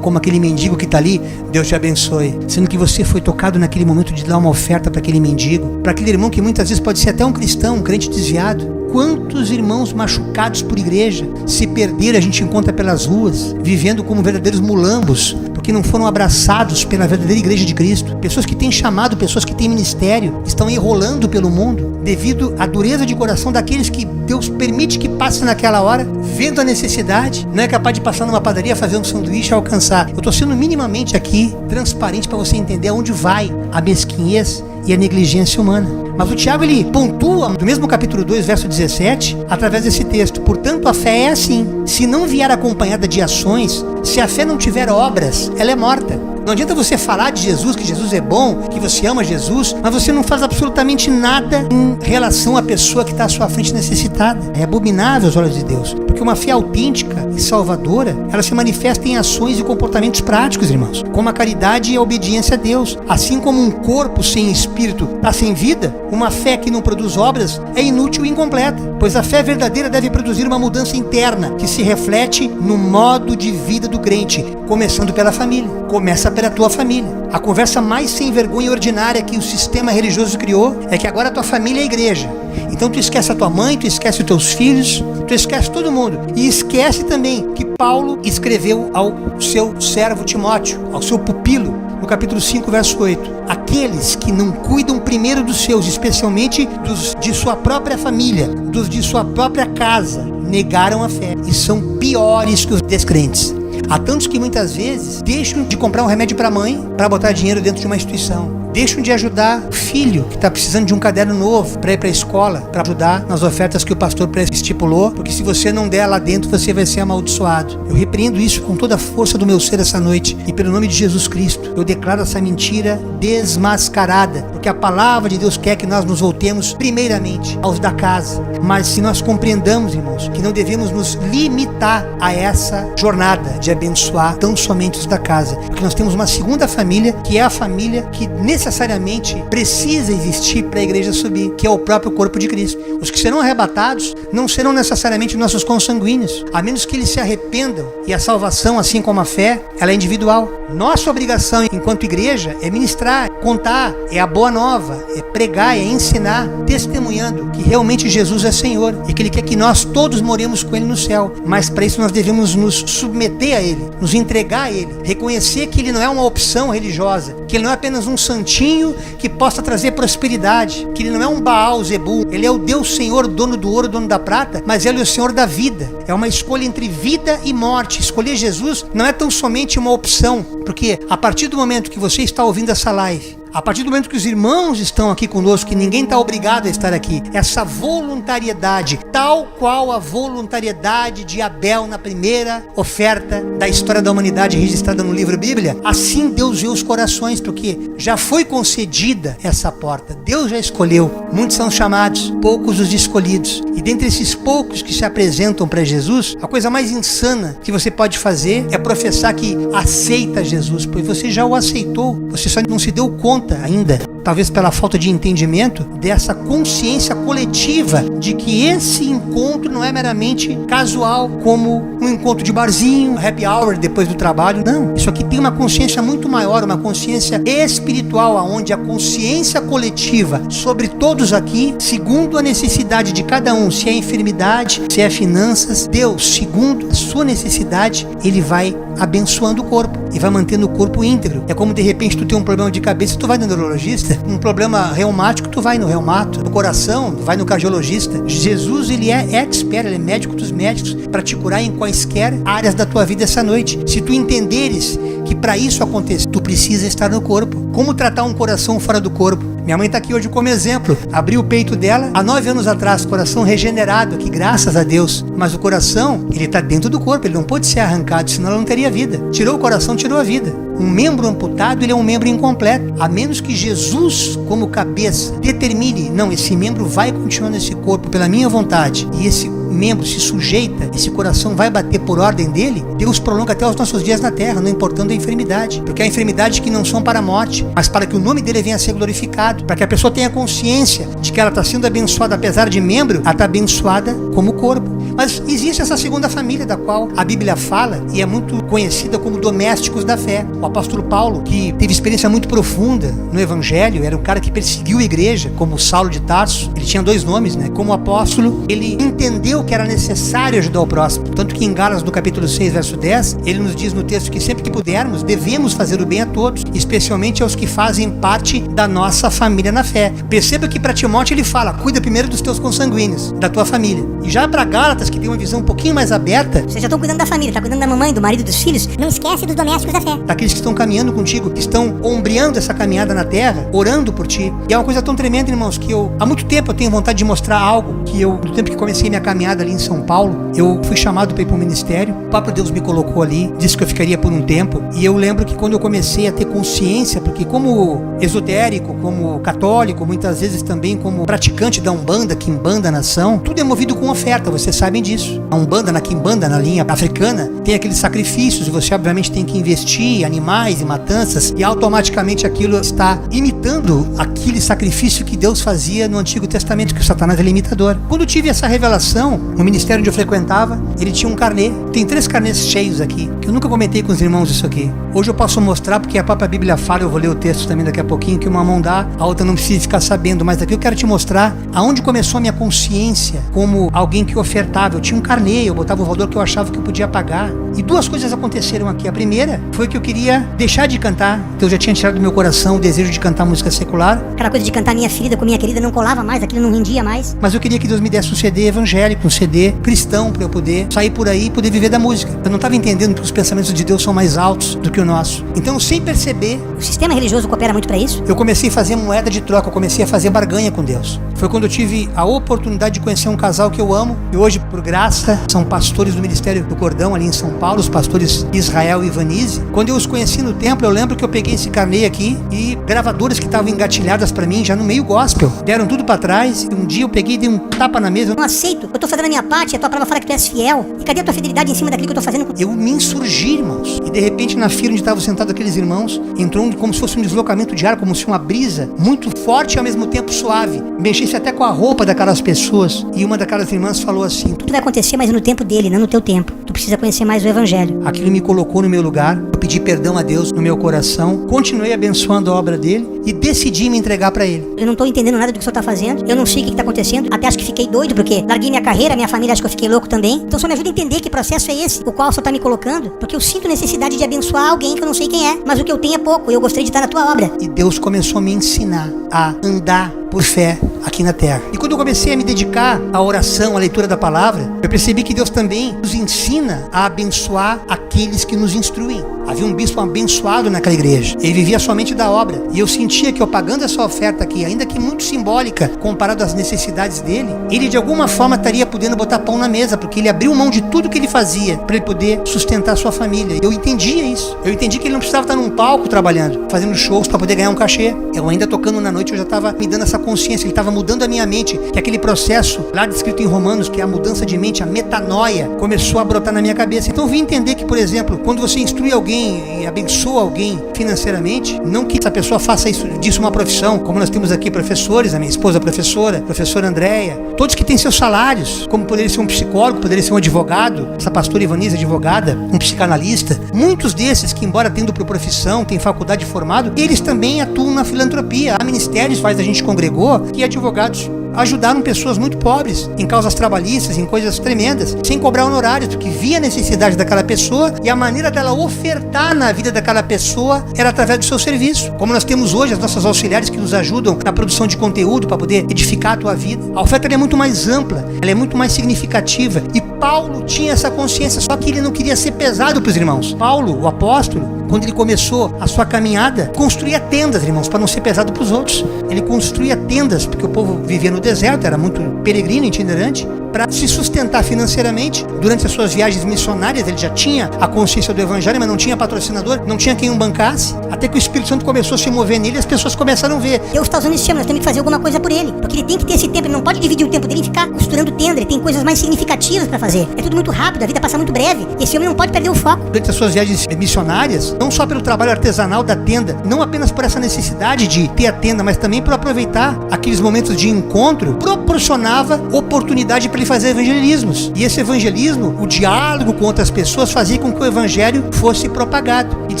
como aquele mendigo que está ali, Deus te abençoe, sendo que você foi tocado naquele momento de dar uma oferta para aquele mendigo, para aquele irmão que muitas vezes pode ser até um cristão, um crente desviado. Quantos irmãos machucados por igreja se perderam, a gente encontra pelas ruas, vivendo como verdadeiros mulambos, porque não foram abraçados pela verdadeira igreja de Cristo. Pessoas que têm chamado, pessoas que têm ministério, estão enrolando pelo mundo devido à dureza de coração daqueles que Deus permite que passem naquela hora, vendo a necessidade, não é capaz de passar numa padaria, fazer um sanduíche e alcançar. Eu estou sendo minimamente aqui transparente para você entender aonde vai a mesquinhez e a negligência humana. Mas o Tiago, ele pontua no mesmo capítulo 2, verso 17, através desse texto: portanto a fé é assim, se não vier acompanhada de ações, se a fé não tiver obras, ela é morta. Não adianta você falar de Jesus, que Jesus é bom, que você ama Jesus, mas você não faz absolutamente nada em relação à pessoa que está à sua frente necessitada. É abominável aos olhos de Deus, porque uma fé autêntica e salvadora, ela se manifesta em ações e comportamentos práticos, irmãos, como a caridade e a obediência a Deus. Assim como um corpo sem espírito está sem vida, uma fé que não produz obras é inútil e incompleta, pois a fé verdadeira deve produzir uma mudança interna que se reflete no modo de vida do crente, começando pela família. Começa pela tua família. A conversa mais sem vergonha e ordinária que o sistema religioso criou é que agora a tua família é a igreja. Então tu esquece a tua mãe, tu esquece os teus filhos, tu esquece todo mundo. E esquece também que Paulo escreveu ao seu servo Timóteo, ao seu pupilo, no capítulo 5, verso 8. Aqueles que não cuidam primeiro dos seus, especialmente dos de sua própria família, dos de sua própria casa, negaram a fé e são piores que os descrentes. Há tantos que muitas vezes deixam de comprar um remédio para a mãe para botar dinheiro dentro de uma instituição. Deixam de ajudar o filho que está precisando de um caderno novo para ir para a escola, para ajudar nas ofertas que o pastor estipulou, porque se você não der lá dentro, você vai ser amaldiçoado. Eu repreendo isso com toda a força do meu ser essa noite, e pelo nome de Jesus Cristo, eu declaro essa mentira desmascarada, porque a palavra de Deus quer que nós nos voltemos primeiramente aos da casa. Mas se nós compreendamos, irmãos, que não devemos nos limitar a essa jornada de abençoar tão somente os da casa, porque nós temos uma segunda família, que é a família que necessariamente precisa existir para a igreja subir, que é o próprio corpo de Cristo. Os que serão arrebatados não serão necessariamente nossos consanguíneos, a menos que eles se arrependam, e a salvação, assim como a fé, ela é individual. Nossa obrigação enquanto igreja é ministrar, contar, é a boa nova, é pregar, é ensinar, testemunhando que realmente Jesus é Senhor e que Ele quer que nós todos moremos com Ele no céu. Mas para isso nós devemos nos submeter a Ele, nos entregar a Ele, reconhecer que Ele não é uma opção religiosa, que Ele não é apenas um santinho que possa trazer prosperidade, que Ele não é um Baal Zebul, Ele é o Deus Senhor, dono do ouro, dono da prata, mas Ele é o Senhor da vida. É uma escolha entre vida e morte. Escolher Jesus não é tão somente uma opção, porque a partir do momento que você está ouvindo essa live, a partir do momento que os irmãos estão aqui conosco, que ninguém está obrigado a estar aqui, essa voluntariedade, tal qual a voluntariedade de Abel na primeira oferta da história da humanidade registrada no livro Bíblia, assim Deus vê os corações, porque já foi concedida essa porta. Deus já escolheu. Muitos são chamados, poucos os escolhidos. E dentre esses poucos que se apresentam para Jesus, a coisa mais insana que você pode fazer é professar que aceita Jesus, pois você já o aceitou, você só não se deu conta ainda. talvez pela falta de entendimento, dessa consciência coletiva de que esse encontro não é meramente casual, como um encontro de barzinho, happy hour depois do trabalho. Não, isso aqui tem uma consciência muito maior, uma consciência espiritual, onde a consciência coletiva sobre todos aqui, segundo a necessidade de cada um, se é enfermidade, se é finanças, Deus, segundo a sua necessidade, Ele vai abençoando o corpo e vai mantendo o corpo íntegro. É como de repente tu tem um problema de cabeça, tu vai no neurologista, um problema reumático, tu vai no reumato, no coração, tu vai no cardiologista. Jesus, Ele é expert, Ele é médico dos médicos para te curar em quaisquer áreas da tua vida essa noite. Se tu entenderes que para isso acontecer, tu precisa estar no corpo. Como tratar um coração fora do corpo? Minha mãe está aqui hoje como exemplo. Abriu o peito dela há 9 anos atrás, coração regenerado aqui, graças a Deus. Mas o coração, ele está dentro do corpo, ele não pode ser arrancado, senão ela não teria vida. Tirou o coração, tirou a vida. Um membro amputado, ele é um membro incompleto. A menos que Jesus, como cabeça, determine, não, esse membro vai continuar nesse corpo pela minha vontade, e esse membro se sujeita, esse coração vai bater por ordem dele, Deus prolonga até os nossos dias na terra, não importando a enfermidade. Porque há enfermidades que não são para a morte, mas para que o nome dele venha a ser glorificado, para que a pessoa tenha consciência de que ela está sendo abençoada, apesar de membro, ela está abençoada como corpo. Mas existe essa segunda família da qual a Bíblia fala e é muito conhecida como domésticos da fé. O apóstolo Paulo, que teve experiência muito profunda no Evangelho, era um cara que perseguiu a igreja, como Saulo de Tarso. Ele tinha 2 nomes, né? Como apóstolo, ele entendeu que era necessário ajudar o próximo. Tanto que em Gálatas, no capítulo 6, verso 10, ele nos diz no texto que sempre que pudermos, devemos fazer o bem a todos, especialmente aos que fazem parte da nossa família na fé. Perceba que para Timóteo ele fala, cuida primeiro dos teus consanguíneos, da tua família. E já para Gálatas, que tem uma visão um pouquinho mais aberta, vocês já estão cuidando da família, tá cuidando da mamãe, do marido, dos filhos. Não esquece dos domésticos da fé. Daqueles que estão caminhando contigo, que estão ombreando essa caminhada na terra, orando por ti. E é uma coisa tão tremenda, irmãos, que há muito tempo eu tenho vontade de mostrar algo que no tempo que comecei minha caminhada ali em São Paulo, eu fui chamado para ir para o ministério. O próprio Deus me colocou ali, disse que eu ficaria por um tempo. E eu lembro que quando eu comecei a ter consciência, porque como esotérico, como católico, muitas vezes também como praticante da Umbanda, Quimbanda, nação, tudo é movido com oferta, vocês sabem disso. A Umbanda, na Quimbanda, na linha africana, tem aqueles sacrifícios e você obviamente tem que investir em animais e matanças e automaticamente aquilo está imitando aquele sacrifício que Deus fazia no Antigo Testamento, que o Satanás é imitador. Quando eu tive essa revelação, no ministério onde eu frequentava, ele tinha um carnê. Tem 3 carnês cheios aqui, que eu nunca comentei com os irmãos isso aqui. Hoje eu posso mostrar, porque a própria Bíblia fala, eu vou ler o texto também daqui a pouquinho, que uma mão dá, a outra não precisa ficar sabendo, mas aqui eu quero te mostrar aonde começou a minha consciência como alguém que ofertava. Eu tinha um carnê, eu botava o valor que eu achava que eu podia pagar. E 2 coisas aconteceram aqui. A primeira foi que eu queria deixar de cantar. Deus já tinha tirado do meu coração o desejo de cantar música secular. Aquela coisa de cantar Minha Ferida com Minha Querida não colava mais, aquilo não rendia mais. Mas eu queria que Deus me desse um CD evangélico, um CD cristão, para eu poder sair por aí e poder viver da música. Eu não estava entendendo que os pensamentos de Deus são mais altos do que o nosso. Então, sem perceber, o sistema religioso coopera muito para isso. Eu comecei a fazer moeda de troca, eu comecei a fazer barganha com Deus. Foi quando eu tive a oportunidade de conhecer um casal que eu amo, e hoje, por graça, são pastores do Ministério do Cordão ali em São Paulo, os pastores Israel e Ivanise. Quando eu os conheci no templo, eu lembro que eu peguei esse carnê aqui e gravadoras que estavam engatilhadas para mim, já no meio gospel, deram tudo para trás, e um dia eu peguei e dei um tapa na mesa. Eu não aceito, eu tô fazendo a minha parte, a tua palavra fala que tu és fiel, e cadê a tua fidelidade em cima daquilo que eu tô fazendo? Eu me insurgi, irmãos, e de repente na fila onde estavam sentados aqueles irmãos, entrou como se fosse um deslocamento de ar, como se uma brisa muito forte e ao mesmo tempo suave, mexesse até com a roupa daquelas pessoas, e uma daquelas irmãs falou assim: tudo vai acontecer, mas no tempo dele, não no teu tempo. Tu precisa conhecer mais o Evangelho. Aquilo me colocou no meu lugar, eu pedi perdão a Deus no meu coração, continuei abençoando a obra dele e decidi me entregar para ele. Eu não tô entendendo nada do que o senhor tá fazendo, eu não sei o que tá acontecendo, até acho que fiquei doido porque larguei minha carreira, minha família acho que eu fiquei louco também. Então só me ajuda a entender que processo é esse, o qual o senhor tá me colocando, porque eu sinto necessidade de abençoar alguém que eu não sei quem é, mas o que eu tenho é pouco e eu gostaria de estar na tua obra. E Deus começou a me ensinar a andar por fé aqui na terra. E quando eu comecei a me dedicar à oração, à leitura da palavra, eu percebi que Deus também nos ensina a abençoar aqueles que nos instruem. Havia um bispo abençoado naquela igreja. Ele vivia somente da obra. E eu sentia que eu pagando essa oferta aqui, ainda que muito simbólica, comparado às necessidades dele, ele de alguma forma estaria podendo botar pão na mesa, porque ele abriu mão de tudo que ele fazia para ele poder sustentar a sua família. Eu entendia isso. Eu entendi que ele não precisava estar num palco trabalhando, fazendo shows para poder ganhar um cachê. Eu ainda tocando na noite, eu já estava me dando essa essa consciência, ele estava mudando a minha mente, que aquele processo lá descrito em Romanos, que é a mudança de mente, a metanoia, começou a brotar na minha cabeça. Então eu vim entender que, por exemplo, quando você instrui alguém e abençoa alguém financeiramente, não que essa pessoa faça disso uma profissão, como nós temos aqui professores, a minha esposa professora Andréia, todos que têm seus salários, como poderia ser um psicólogo, poderia ser um advogado, essa pastora Ivanise é advogada, um psicanalista, muitos desses que, embora tendo por profissão, têm faculdade formado, eles também atuam na filantropia. Há ministérios, a gente congregou, que advogados ajudaram pessoas muito pobres em causas trabalhistas, em coisas tremendas, sem cobrar honorários, porque via a necessidade daquela pessoa e a maneira dela ofertar na vida daquela pessoa era através do seu serviço. Como nós temos hoje as nossas auxiliares que nos ajudam na produção de conteúdo para poder edificar a tua vida. A oferta é muito mais ampla, ela é muito mais significativa. E Paulo tinha essa consciência, só que ele não queria ser pesado para os irmãos. Paulo, o apóstolo, quando ele começou a sua caminhada, construía tendas, irmãos, para não ser pesado para os outros. Ele construía tendas, porque o povo vivia no deserto, era muito peregrino, itinerante, para se sustentar financeiramente. Durante as suas viagens missionárias, ele já tinha a consciência do evangelho, mas não tinha patrocinador, não tinha quem o bancasse, até que o Espírito Santo começou a se mover nele e as pessoas começaram a ver. Deus está usando esse tempo, nós temos que fazer alguma coisa por ele, porque ele tem que ter esse tempo, ele não pode dividir o tempo dele e ficar costurando tenda, ele tem coisas mais significativas para fazer. É tudo muito rápido, a vida passa muito breve, e esse homem não pode perder o foco. Durante as suas viagens missionárias, não só pelo trabalho artesanal da tenda, não apenas por essa necessidade de ter a tenda, mas também por aproveitar aqueles momentos de encontro, proporcionava oportunidade para ele fazer evangelismos. E esse evangelismo, o diálogo com outras pessoas, fazia com que o evangelho fosse propagado. E de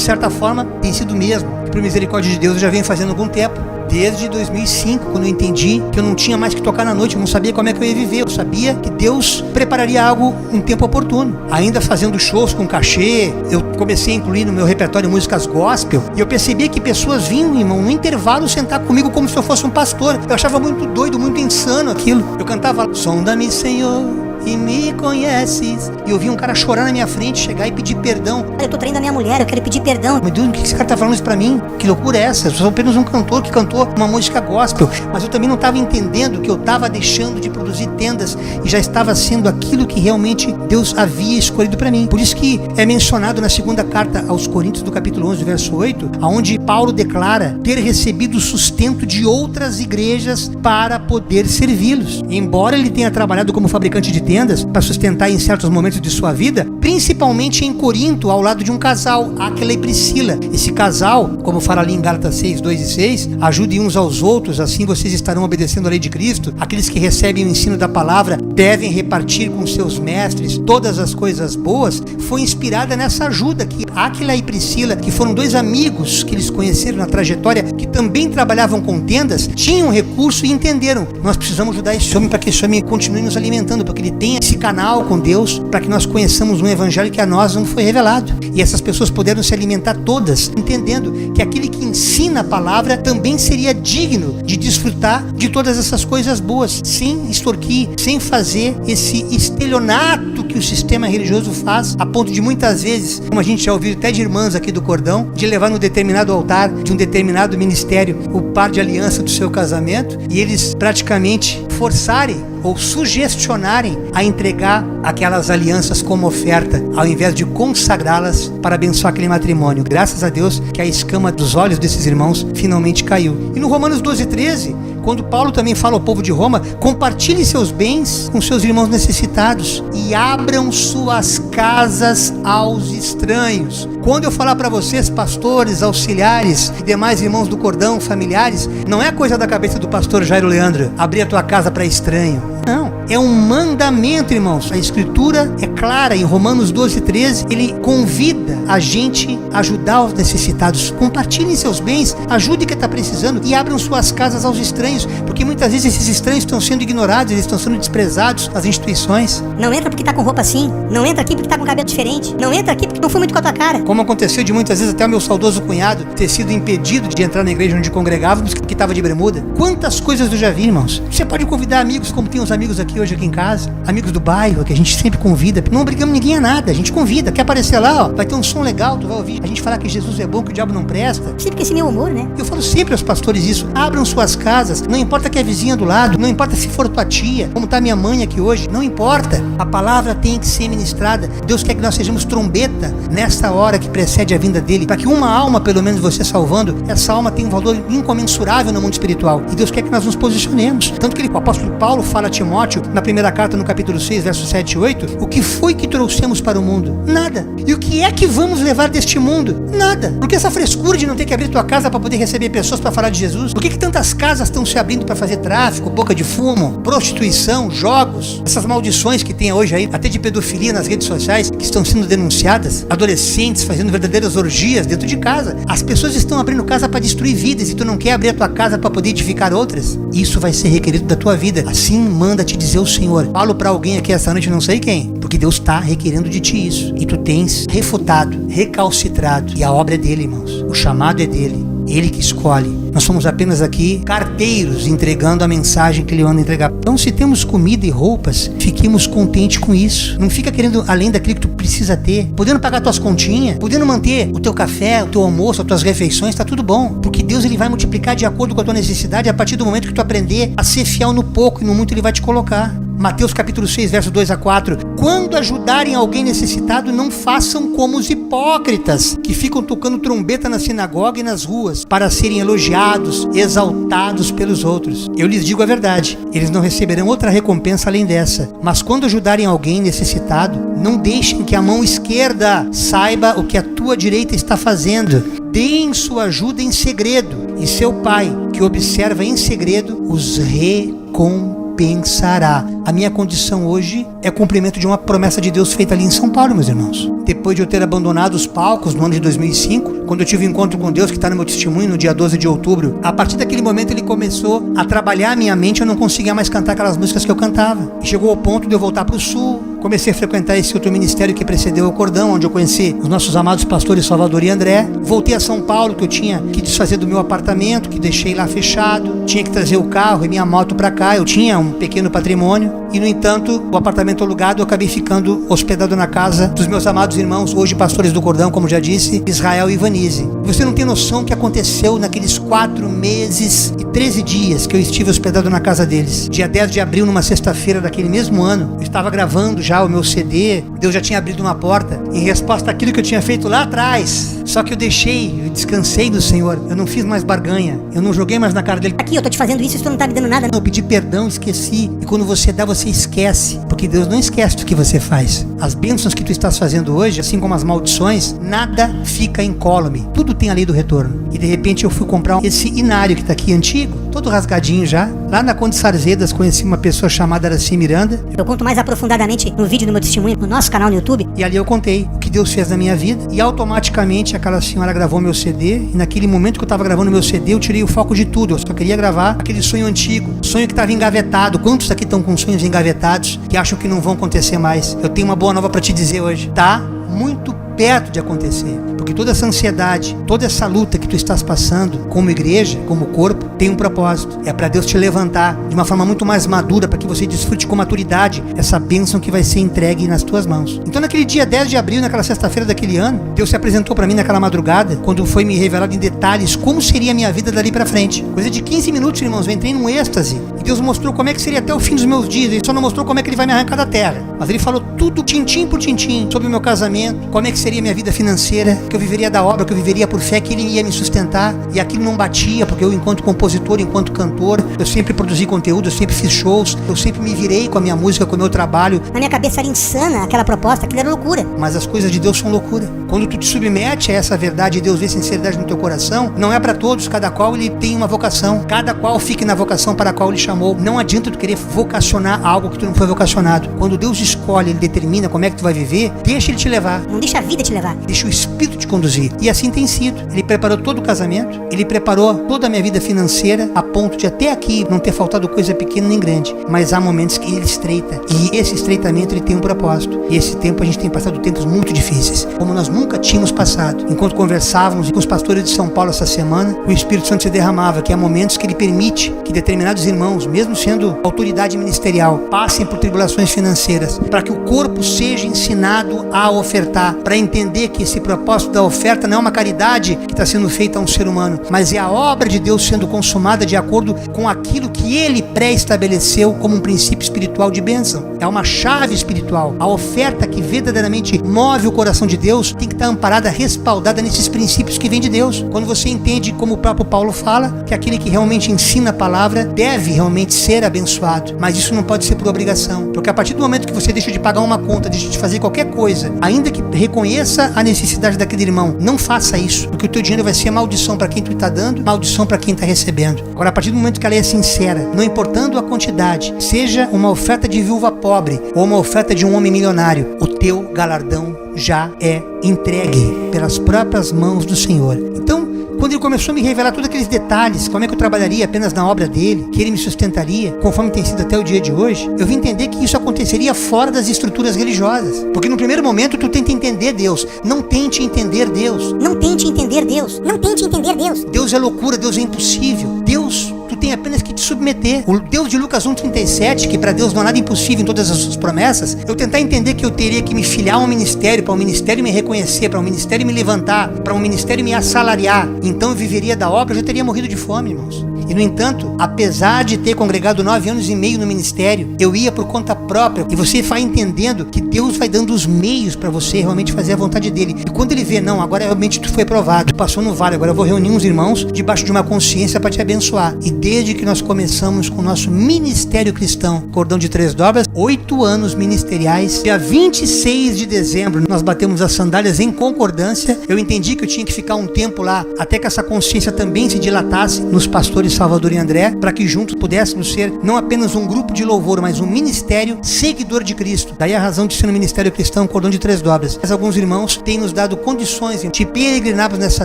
certa forma tem sido mesmo. E por misericórdia de Deus eu já venho fazendo há algum tempo. Desde 2005, quando eu entendi que eu não tinha mais que tocar na noite, eu não sabia como é que eu ia viver, eu sabia que Deus prepararia algo em tempo oportuno. Ainda fazendo shows com cachê, eu comecei a incluir no meu repertório músicas gospel, e eu percebia que pessoas vinham, irmão, no intervalo sentar comigo como se eu fosse um pastor. Eu achava muito doido, muito insano aquilo. Eu cantava, sonda-me, Senhor, e me conheces. E eu vi um cara chorar na minha frente, chegar e pedir perdão. Eu tô traindo a minha mulher, eu quero pedir perdão. Meu Deus, o que esse cara tá falando isso pra mim? Que loucura é essa? Eu sou apenas um cantor que cantou uma música gospel, mas eu também não estava entendendo que eu estava deixando de produzir tendas e já estava sendo aquilo que realmente Deus havia escolhido para mim. Por isso que é mencionado na segunda carta aos Coríntios, do capítulo 11, verso 8, onde Paulo declara ter recebido o sustento de outras igrejas para poder servi-los. E embora ele tenha trabalhado como fabricante de tendas para sustentar em certos momentos de sua vida, principalmente em Corinto, ao lado de um casal, Áquila e Priscila. Esse casal, como fala ali em Gálatas 6, 2 e 6, ajudem uns aos outros, assim vocês estarão obedecendo a lei de Cristo. Aqueles que recebem o ensino da palavra devem repartir com seus mestres todas as coisas boas. Foi inspirada nessa ajuda que Áquila e Priscila, que foram dois amigos que eles conheceram na trajetória, que também trabalhavam com tendas, tinham recurso e entenderam, nós precisamos ajudar esse homem para que esse homem continue nos alimentando, para que ele tenha esse canal com Deus, para que nós conheçamos um evangelho que a nós não foi revelado. E essas pessoas puderam se alimentar todas, entendendo que aquele que ensina a palavra também seria digno de desfrutar de todas essas coisas boas, sem extorquir, sem fazer esse estelionato que o sistema religioso faz, a ponto de muitas vezes, como a gente já ouviu até de irmãs aqui do cordão, de levar no determinado altar de um determinado ministério o par de aliança do seu casamento e eles praticamente forçarem ou sugestionarem a entregar aquelas alianças como oferta, ao invés de consagrá-las para abençoar aquele matrimônio. Graças a Deus que a escama dos olhos desses irmãos finalmente caiu. E no Romanos 12, 13, quando Paulo também fala ao povo de Roma, compartilhe seus bens com seus irmãos necessitados e abram suas casas aos estranhos. Quando eu falar para vocês, pastores, auxiliares e demais irmãos do cordão, familiares, não é coisa da cabeça do pastor Jairo Leandro, abrir a tua casa para estranho. Não, é um mandamento, irmãos. A escritura é clara em Romanos 12, 13, ele convida a gente a ajudar os necessitados. Compartilhem seus bens, ajude quem está precisando e abram suas casas aos estranhos, porque muitas vezes esses estranhos estão sendo ignorados, eles estão sendo desprezados nas instituições. Não entra porque tá com roupa assim, não entra aqui porque tá com cabelo diferente, não entra aqui porque não foi muito com a tua cara. Como aconteceu de muitas vezes até o meu saudoso cunhado ter sido impedido de entrar na igreja onde congregávamos, que estava de bermuda. Quantas coisas eu já vi, irmãos. Você pode convidar amigos, como tem uns amigos aqui aqui hoje aqui em casa, amigos do bairro, que a gente sempre convida, não obrigamos ninguém a nada, a gente convida, quer aparecer lá, ó, vai ter um som legal, tu vai ouvir a gente falar que Jesus é bom, que o diabo não presta. Sempre com esse meu humor, né? Eu falo sempre aos pastores isso, abram suas casas, não importa que é vizinha do lado, não importa se for tua tia, como tá minha mãe aqui hoje, não importa, a palavra tem que ser ministrada. Deus quer que nós sejamos trombeta nessa hora que precede a vinda dele, para que uma alma, pelo menos você salvando, essa alma tem um valor incomensurável no mundo espiritual, e Deus quer que nós nos posicionemos, tanto que o apóstolo Paulo fala a Timóteo, na primeira carta no capítulo 6, versos 7 e 8, o que foi que trouxemos para o mundo? Nada. E o que é que vamos levar deste mundo? Nada. Por que essa frescura de não ter que abrir tua casa para poder receber pessoas para falar de Jesus? Por que tantas casas estão se abrindo para fazer tráfico, boca de fumo, prostituição, jogos, essas maldições que tem hoje aí, até de pedofilia nas redes sociais, que estão sendo denunciadas, adolescentes fazendo verdadeiras orgias dentro de casa. As pessoas estão abrindo casa para destruir vidas e tu não quer abrir a tua casa para poder edificar outras? Isso vai ser requerido da tua vida. Assim manda te dizer o Senhor. Falo para alguém aqui essa noite, não sei quem, porque Deus está requerendo de ti isso, e tu tens refutado, recalcitrado, e a obra é dele, irmãos, o chamado é dele, ele que escolhe. Nós somos apenas aqui carteiros entregando a mensagem que ele manda entregar. Então, se temos comida e roupas, fiquemos contentes com isso. Não fica querendo além daquilo que tu precisa ter. Podendo pagar tuas continhas, podendo manter o teu café, o teu almoço, as tuas refeições, tá tudo bom. Porque Deus ele vai multiplicar de acordo com a tua necessidade a partir do momento que tu aprender a ser fiel no pouco e no muito ele vai te colocar. Mateus capítulo 6, verso 2 a 4. Quando ajudarem alguém necessitado, não façam como os hipócritas, que ficam tocando trombeta na sinagoga e nas ruas, para serem elogiados, exaltados pelos outros. Eu lhes digo a verdade, eles não receberão outra recompensa além dessa. Mas quando ajudarem alguém necessitado, não deixem que a mão esquerda saiba o que a tua direita está fazendo. Deem sua ajuda em segredo, e seu pai, que observa em segredo, os recompensará. A minha condição hoje é cumprimento de uma promessa de Deus feita ali em São Paulo, meus irmãos. Depois de eu ter abandonado os palcos no ano de 2005, quando eu tive um encontro com Deus, que está no meu testemunho, no dia 12 de outubro, a partir daquele momento ele começou a trabalhar a minha mente, eu não conseguia mais cantar aquelas músicas que eu cantava. E chegou ao ponto de eu voltar para o sul, comecei a frequentar esse outro ministério que precedeu o Cordão, onde eu conheci os nossos amados pastores Salvador e André. Voltei a São Paulo, que eu tinha que desfazer do meu apartamento, que deixei lá fechado, tinha que trazer o carro e minha moto para cá, eu tinha um pequeno patrimônio, e no entanto, o apartamento alugado, eu acabei ficando hospedado na casa dos meus amados irmãos, hoje pastores do Cordão, como já disse, Israel e Ivanise. Você não tem noção o que aconteceu naqueles 4 meses e 13 dias que eu estive hospedado na casa deles. Dia 10 de abril, numa sexta-feira daquele mesmo ano, eu estava gravando já o meu CD, Deus já tinha abrido uma porta, em resposta àquilo que eu tinha feito lá atrás. Só que eu descansei do Senhor, eu não fiz mais barganha, eu não joguei mais na cara dele. Aqui, eu tô te fazendo isso, tu não tá me dando nada. Eu pedi perdão, esqueci, e quando você dá, você esquece, porque Deus não esquece do que você faz. As bênçãos que tu estás fazendo hoje, assim como as maldições, nada fica incólume, tudo tem a lei do retorno. E de repente eu fui comprar esse inário que está aqui antigo, todo rasgadinho já. Lá na Conde Sarzedas conheci uma pessoa chamada Araci Miranda. Eu conto mais aprofundadamente no vídeo do meu testemunho, no nosso canal no YouTube. E ali eu contei o que Deus fez na minha vida. E automaticamente aquela senhora gravou meu CD. E naquele momento que eu estava gravando meu CD, eu tirei o foco de tudo. Eu só queria gravar aquele sonho antigo, sonho que estava engavetado. Quantos aqui estão com sonhos engavetados que acham que não vão acontecer mais? Eu tenho uma boa nova para te dizer hoje. Tá muito perto de acontecer, porque toda essa ansiedade, toda essa luta que tu estás passando como igreja, como corpo, tem um propósito, é para Deus te levantar de uma forma muito mais madura, para que você desfrute com maturidade essa bênção que vai ser entregue nas tuas mãos. Então naquele dia 10 de abril, naquela sexta-feira daquele ano, Deus se apresentou para mim naquela madrugada, quando foi me revelado em detalhes como seria a minha vida dali para frente. Coisa de 15 minutos, irmãos, eu entrei num êxtase, e Deus mostrou como é que seria até o fim dos meus dias. Ele só não mostrou como é que ele vai me arrancar da terra, mas ele falou tudo tintim por tintim sobre o meu casamento, como é que seria minha vida financeira, que eu viveria da obra, que eu viveria por fé, que ele ia me sustentar, e aquilo não batia, porque eu, enquanto compositor, enquanto cantor, eu sempre produzi conteúdo, eu sempre fiz shows, eu sempre me virei com a minha música, com o meu trabalho. Na minha cabeça era insana aquela proposta, aquilo era loucura. Mas as coisas de Deus são loucura. Quando tu te submete a essa verdade e Deus vê sinceridade no teu coração, não é para todos, cada qual ele tem uma vocação, cada qual fique na vocação para a qual ele chamou. Não adianta tu querer vocacionar algo que tu não foi vocacionado. Quando Deus escolhe, ele determina como é que tu vai viver, deixa ele te levar. Não deixa a vida te levar. Deixa o Espírito te conduzir. E assim tem sido. Ele preparou todo o casamento, ele preparou toda a minha vida financeira, a ponto de até aqui não ter faltado coisa pequena nem grande. Mas há momentos que ele estreita. E esse estreitamento ele tem um propósito. E esse tempo a gente tem passado tempos muito difíceis, como nós nunca tínhamos passado. Enquanto conversávamos com os pastores de São Paulo essa semana, o Espírito Santo se derramava, que há momentos que ele permite que determinados irmãos, mesmo sendo autoridade ministerial, passem por tribulações financeiras, para que o corpo seja ensinado a ofertar, para entender que esse propósito da oferta não é uma caridade que está sendo feita a um ser humano, mas é a obra de Deus sendo consumada de acordo com aquilo que Ele pré-estabeleceu como um princípio espiritual de bênção. É uma chave espiritual. A oferta que verdadeiramente move o coração de Deus tem que estar amparada, respaldada nesses princípios que vêm de Deus. Quando você entende, como o próprio Paulo fala, que aquele que realmente ensina a palavra deve realmente ser abençoado, mas isso não pode ser por obrigação, porque a partir do momento que você deixa de pagar uma conta, deixa de fazer qualquer coisa, ainda que reconheça a necessidade daquele irmão, não faça isso, porque o teu dinheiro vai ser maldição para quem tu está dando, maldição para quem está recebendo. Agora, a partir do momento que ela é sincera, não importando a quantidade, seja uma oferta de viúva pobre ou uma oferta de um homem milionário, o teu galardão já é entregue pelas próprias mãos do Senhor. Então, quando ele começou a me revelar todos aqueles detalhes, como é que eu trabalharia apenas na obra dele, que ele me sustentaria, conforme tem sido até o dia de hoje, eu vim entender que isso aconteceria fora das estruturas religiosas. Porque no primeiro momento tu tenta entender Deus, não tente entender Deus. Não tente entender Deus. Não tente entender Deus. Deus é loucura, Deus é impossível. Deus, tu tem apenas que te submeter. O Deus de Lucas 1,37, que para Deus não há nada impossível em todas as suas promessas, eu tentar entender que eu teria que me filiar a um ministério, para um ministério me reconhecer, para um ministério me levantar, para um ministério me assalariar, então eu viveria da obra, eu já teria morrido de fome, irmãos. E no entanto, apesar de ter congregado 9 anos e meio no ministério, eu ia por conta própria, e você vai entendendo que Deus vai dando os meios para você realmente fazer a vontade dele. E quando ele vê, não, agora realmente tu foi provado, tu passou no vale, agora eu vou reunir uns irmãos debaixo de uma consciência para te abençoar. E desde que nós começamos com o nosso ministério cristão, Cordão de Três Dobras, 8 anos ministeriais, dia 26 de dezembro, nós batemos as sandálias em concordância. Eu entendi que eu tinha que ficar um tempo lá, até que essa consciência também se dilatasse nos pastores Salvador e André, para que juntos pudéssemos ser não apenas um grupo de louvor, mas um ministério seguidor de Cristo. Daí a razão de ser um ministério cristão, Cordão de Três Dobras. Mas alguns irmãos têm nos dado condições de peregrinarmos nessa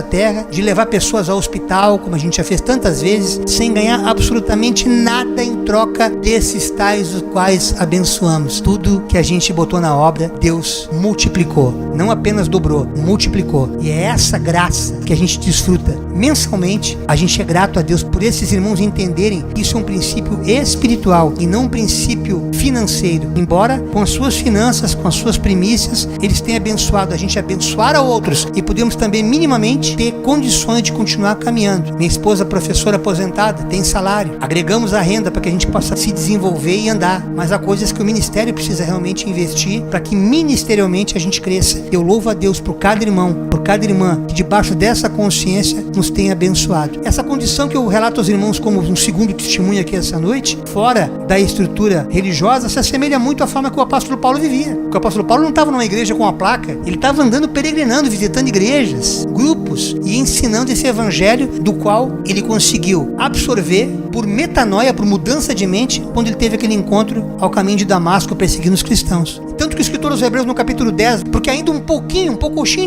terra, de levar pessoas ao hospital, como a gente já fez tantas vezes, sem ganhar absolutamente nada em troca desses tais os quais abençoamos. Tudo que a gente botou na obra, Deus multiplicou. Não apenas dobrou, multiplicou. E é essa graça que a gente desfruta mensalmente. A gente é grato a Deus por esses irmãos entenderem que isso é um princípio espiritual e não um princípio financeiro. Embora com as suas finanças, com as suas primícias, eles tenham abençoado a gente, abençoar a outros, e podemos também minimamente ter condições de continuar caminhando. Minha esposa, professora aposentada, tem salário. Agregamos a renda para que a gente possa se desenvolver e andar. Mas há coisas que o ministério precisa realmente investir para que ministerialmente a gente cresça. Eu louvo a Deus por cada irmão, por cada irmã que debaixo dessa consciência nos tem abençoado. Essa condição que eu relato aos irmãos como um segundo testemunho aqui essa noite, fora da estrutura religiosa, se assemelha muito à forma que o apóstolo Paulo vivia. Porque o apóstolo Paulo não estava numa igreja com uma placa, ele estava andando peregrinando, visitando igrejas, grupos e ensinando esse evangelho do qual ele conseguiu absorver por metanoia, por mudança de mente, quando ele teve aquele encontro ao caminho de Damasco perseguindo os cristãos. Tanto que o escritor aos Hebreus no capítulo 10, porque ainda um pouquinho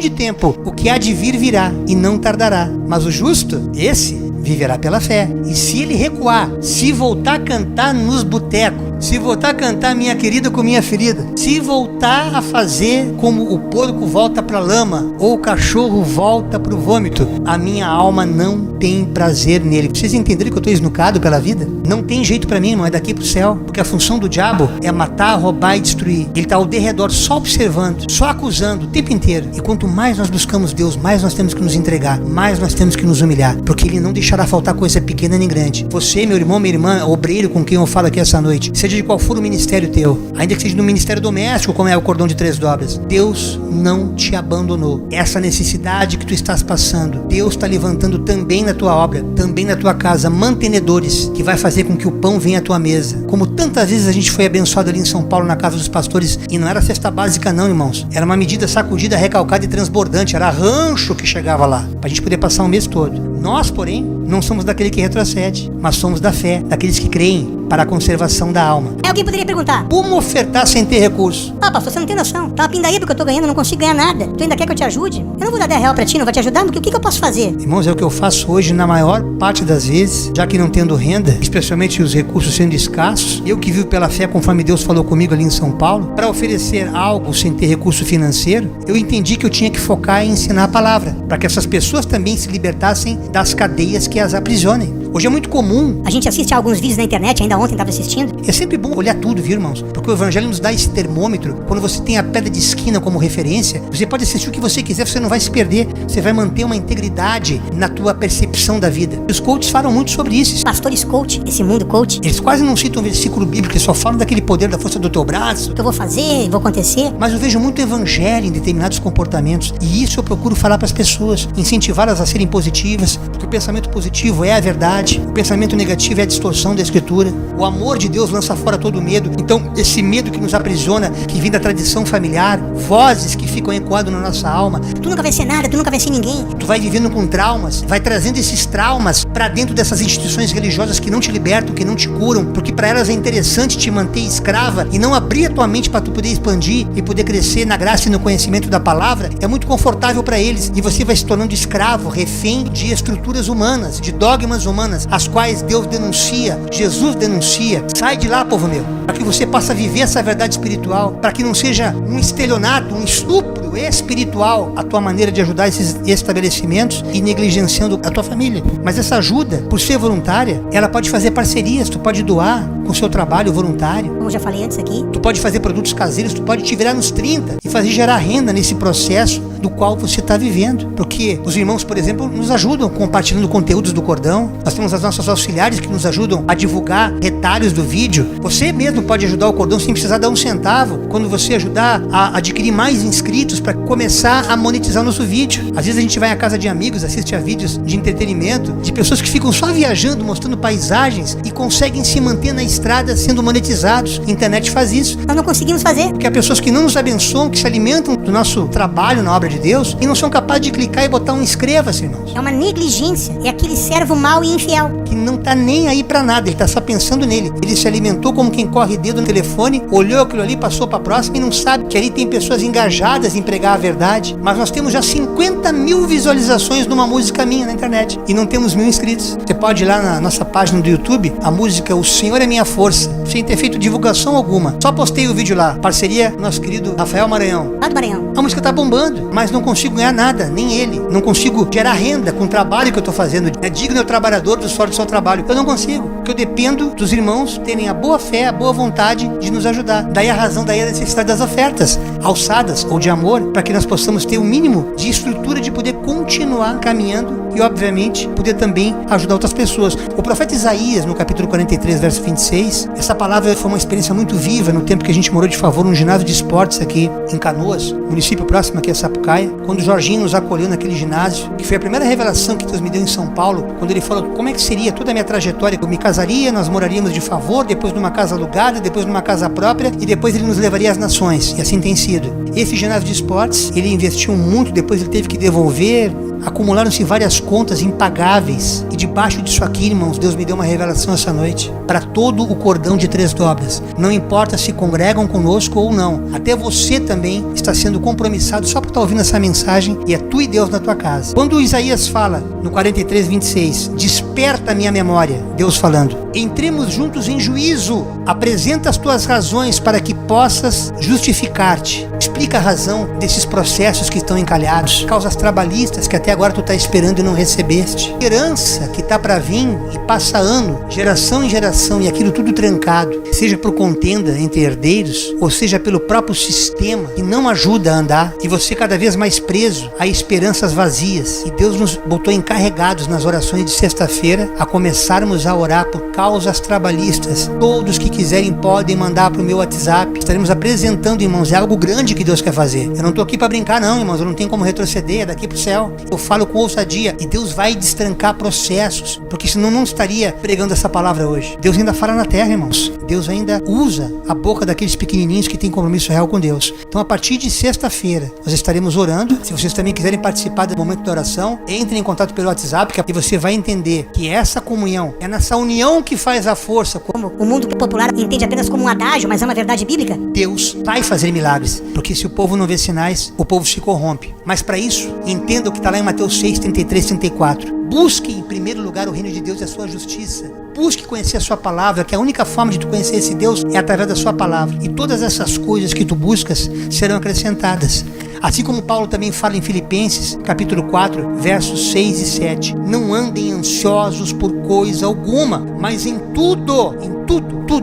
de tempo, o que há de vir virá e não tardará, mas o justo, esse viverá pela fé. E se ele recuar, se voltar a cantar nos botecos, se voltar a cantar minha querida com minha ferida, se voltar a fazer como o porco volta para a lama ou o cachorro volta para o vômito, a minha alma não tem prazer nele. Vocês entenderam que eu estou esnucado pela vida? Não tem jeito para mim, não é daqui para o céu, porque a função do diabo é matar, roubar e destruir. Ele está ao derredor só observando, só acusando o tempo inteiro. E quanto mais nós buscamos Deus, mais nós temos que nos entregar, mais nós temos que nos humilhar, porque ele não deixará faltar coisa pequena nem grande. Você, meu irmão, minha irmã, obreiro com quem eu falo aqui essa noite, seja de qual for o ministério teu, ainda que seja no ministério doméstico, como é o Cordão de Três Dobras, Deus não te abandonou. Essa necessidade que tu estás passando, Deus está levantando também na tua obra, também na tua casa, mantenedores, que vai fazer com que o pão venha à tua mesa. Como tantas vezes a gente foi abençoado ali em São Paulo, na casa dos pastores, e não era cesta básica não, irmãos, era uma medida sacudida, recalcada e transbordante, era rancho que chegava lá, pra gente poder passar o mês todo. Nós, porém, não somos daquele que retrocede, mas somos da fé, daqueles que creem para a conservação da alma. Alguém poderia perguntar: como ofertar sem ter recurso? Ah, pastor, você não tem noção. Tá uma pindaíba que eu tô ganhando, eu não consigo ganhar nada. Tu ainda quer que eu te ajude? Eu não vou dar 10 reais pra ti, não vou te ajudar, porque o que eu posso fazer? Irmãos, é o que eu faço hoje na maior parte das vezes, já que não tendo renda, especialmente os recursos sendo escassos, eu que vivo pela fé conforme Deus falou comigo ali em São Paulo, para oferecer algo sem ter recurso financeiro, eu entendi que eu tinha que focar em ensinar a palavra, para que essas pessoas também se libertassem das cadeias que as aprisionem. Hoje é muito comum. A gente assiste a alguns vídeos na internet, ainda ontem estava assistindo. É sempre bom olhar tudo, viu, irmãos? Porque o Evangelho nos dá esse termômetro. Quando você tem a pedra de esquina como referência, você pode assistir o que você quiser, você não vai se perder. Você vai manter uma integridade na tua percepção da vida. Os coaches falam muito sobre isso. Pastores coach, esse mundo coach. Eles quase não citam um versículo bíblico, eles só falam daquele poder da força do teu braço. O que eu vou fazer, vou acontecer. Mas eu vejo muito evangelho em determinados comportamentos. E isso eu procuro falar para as pessoas, incentivá-las a serem positivas, porque o pensamento positivo é a verdade, o pensamento negativo é a distorção da Escritura. O amor de Deus lança fora todo medo. Então, esse medo que nos aprisiona, que vem da tradição familiar, vozes que ficam ecoando na nossa alma. Tu nunca vai ser nada, tu nunca vai ser ninguém. Tu vai vivendo com traumas, vai trazendo esses traumas para dentro dessas instituições religiosas que não te libertam, que não te curam, porque para elas é interessante te manter escrava e não abrir a tua mente para tu poder expandir e poder crescer na graça e no conhecimento da palavra. É muito confortável para eles e você vai se tornando escravo, refém de estruturas humanas, de dogmas humanas, as quais Deus denuncia, Jesus denuncia. Sai de lá, povo meu, para que você possa viver essa verdade espiritual, para que não seja um estelionato, um estupro espiritual a tua maneira de ajudar esses estabelecimentos e negligenciando a tua família. Mas essa ajuda, por ser voluntária, ela pode fazer parcerias, tu pode doar com o seu trabalho voluntário. Como já falei antes aqui. Tu pode fazer produtos caseiros, tu pode te virar nos 30 e fazer gerar renda nesse processo do qual você está vivendo. Porque os irmãos, por exemplo, nos ajudam compartilhando conteúdos do cordão. Nós temos as nossas auxiliares que nos ajudam a divulgar retalhos do vídeo. Você mesmo pode ajudar o cordão sem precisar dar um centavo. Quando você ajudar a adquirir mais inscritos para começar a monetizar o nosso vídeo. Às vezes a gente vai à casa de amigos, assiste a vídeos de entretenimento, de pessoas que ficam só viajando, mostrando paisagens e conseguem se manter na estrada sendo monetizados. A internet faz isso. Nós não conseguimos fazer. Porque há pessoas que não nos abençoam, que se alimentam do nosso trabalho na obra de Deus e não são capazes de clicar e botar um inscreva-se, irmãos. É uma negligência. É aquele servo mau e infiel. Que não tá nem aí pra nada, ele tá só pensando nele. Ele se alimentou como quem corre dedo no telefone, olhou aquilo ali, passou pra próxima e não sabe que ali tem pessoas engajadas em pregar a verdade. Mas nós temos já 50 mil visualizações numa música minha na internet e não temos 1000 inscritos. Você pode ir lá na nossa página do YouTube, a música O Senhor é Minha Força, sem ter feito divulgação alguma. Só postei o vídeo lá, parceria com nosso querido Rafael Maranhão. Lá do Maranhão. A música tá bombando, mas não consigo ganhar nada, nem ele. Não consigo gerar renda com o trabalho que eu tô fazendo. É digno o trabalhador do suor do seu trabalho. Eu não consigo, porque eu dependo dos irmãos terem a boa fé, a boa vontade de nos ajudar. Daí a razão, daí a necessidade das ofertas, alçadas ou de amor, para que nós possamos ter o mínimo de estrutura de poder continuar caminhando e, obviamente, poder também ajudar outras pessoas. O profeta Isaías, no capítulo 43, verso 26, essa palavra foi uma experiência muito viva no tempo que a gente morou de favor num ginásio de esportes aqui em Canoas, município próximo aqui a Sapucaia, quando o Jorginho nos acolheu naquele ginásio, que foi a primeira revelação que Deus me deu em São Paulo, quando ele falou como é que seria toda a minha trajetória. Eu me casaria, nós moraríamos de favor, depois numa casa alugada, depois numa casa própria e depois ele nos levaria às nações, e assim tem sido. Esse ginásio de esportes, ele investiu muito, depois ele teve que devolver, acumularam-se várias contas impagáveis. E debaixo disso aqui, irmãos, Deus me deu uma revelação essa noite para todo o cordão de 3 dobras. Não importa se congregam conosco ou não, até você também está sendo compromissado só por estar ouvindo essa mensagem, e é tu e Deus na tua casa. Quando Isaías fala no 43, 26, desperta a minha memória, Deus falando, entremos juntos em juízo, apresenta as tuas razões para que possas justificar-te. Explica a razão desses processos que estão encalhados, causas trabalhistas que até agora tu está esperando e não recebeste, herança que está para vir e passa ano, geração em geração, e aquilo tudo trancado, seja por contenda entre herdeiros, ou seja pelo próprio sistema que não ajuda a andar, e você cada vez mais preso a esperanças vazias. E Deus nos botou encarregados nas orações de sexta-feira a começarmos a orar por causas trabalhistas. Todos que quiserem podem mandar para o meu WhatsApp. Estaremos apresentando, irmãos, é algo grande que Deus quer fazer. Eu não estou aqui para brincar não, irmãos, eu não tenho como retroceder, é daqui pro céu. Eu falo com ousadia e Deus vai destrancar processos, porque senão não estaria pregando essa palavra hoje. Deus ainda fala na terra, irmãos. Deus ainda usa a boca daqueles pequenininhos que têm compromisso real com Deus. Então, a partir de sexta-feira, nós estaremos orando. Se vocês também quiserem participar do momento da oração, entrem em contato pelo WhatsApp, que você vai entender que essa comunhão, é nessa união que faz a força. Como o mundo popular entende apenas como um adágio, mas é uma verdade bíblica. Deus vai fazer milagres, porque se o povo não vê sinais, o povo se corrompe. Mas para isso, entenda o que está lá em Mateus 6, 33, 34. Busque em primeiro lugar o reino de Deus e a sua justiça. Busque conhecer a sua palavra, que a única forma de tu conhecer esse Deus é através da sua palavra. E todas essas coisas que tu buscas serão acrescentadas. Assim como Paulo também fala em Filipenses, capítulo 4, versos 6 e 7. Não andem ansiosos por coisa alguma, mas em tudo,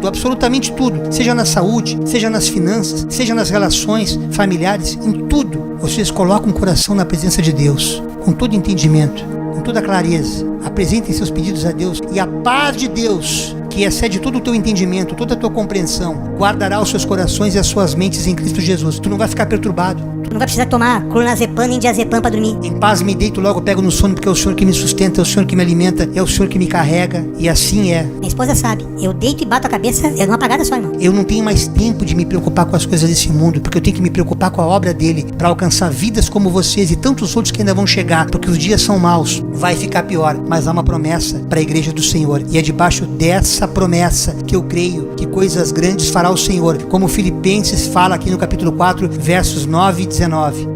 absolutamente tudo, seja na saúde, seja nas finanças, seja nas relações familiares, em tudo, vocês colocam o coração na presença de Deus, com todo entendimento, com toda clareza. Apresentem seus pedidos a Deus, e a paz de Deus, que excede todo o teu entendimento, toda a tua compreensão, guardará os seus corações e as suas mentes em Cristo Jesus. Tu não vai ficar perturbado. Tu não vai precisar tomar clonazepam nem diazepam pra dormir. Em paz me deito, logo pego no sono, porque é o Senhor que me sustenta, é o Senhor que me alimenta, é o Senhor que me carrega, e assim é. Minha esposa sabe, eu deito e bato a cabeça, eu numa apagada só, irmão. Eu não tenho mais tempo de me preocupar com as coisas desse mundo, porque eu tenho que me preocupar com a obra dele, para alcançar vidas como vocês e tantos outros que ainda vão chegar, porque os dias são maus, vai ficar pior, mas há uma promessa para a igreja do Senhor, e é debaixo dessa promessa que eu creio que coisas grandes fará o Senhor, como Filipenses fala aqui no capítulo 4, versos 9 e 19.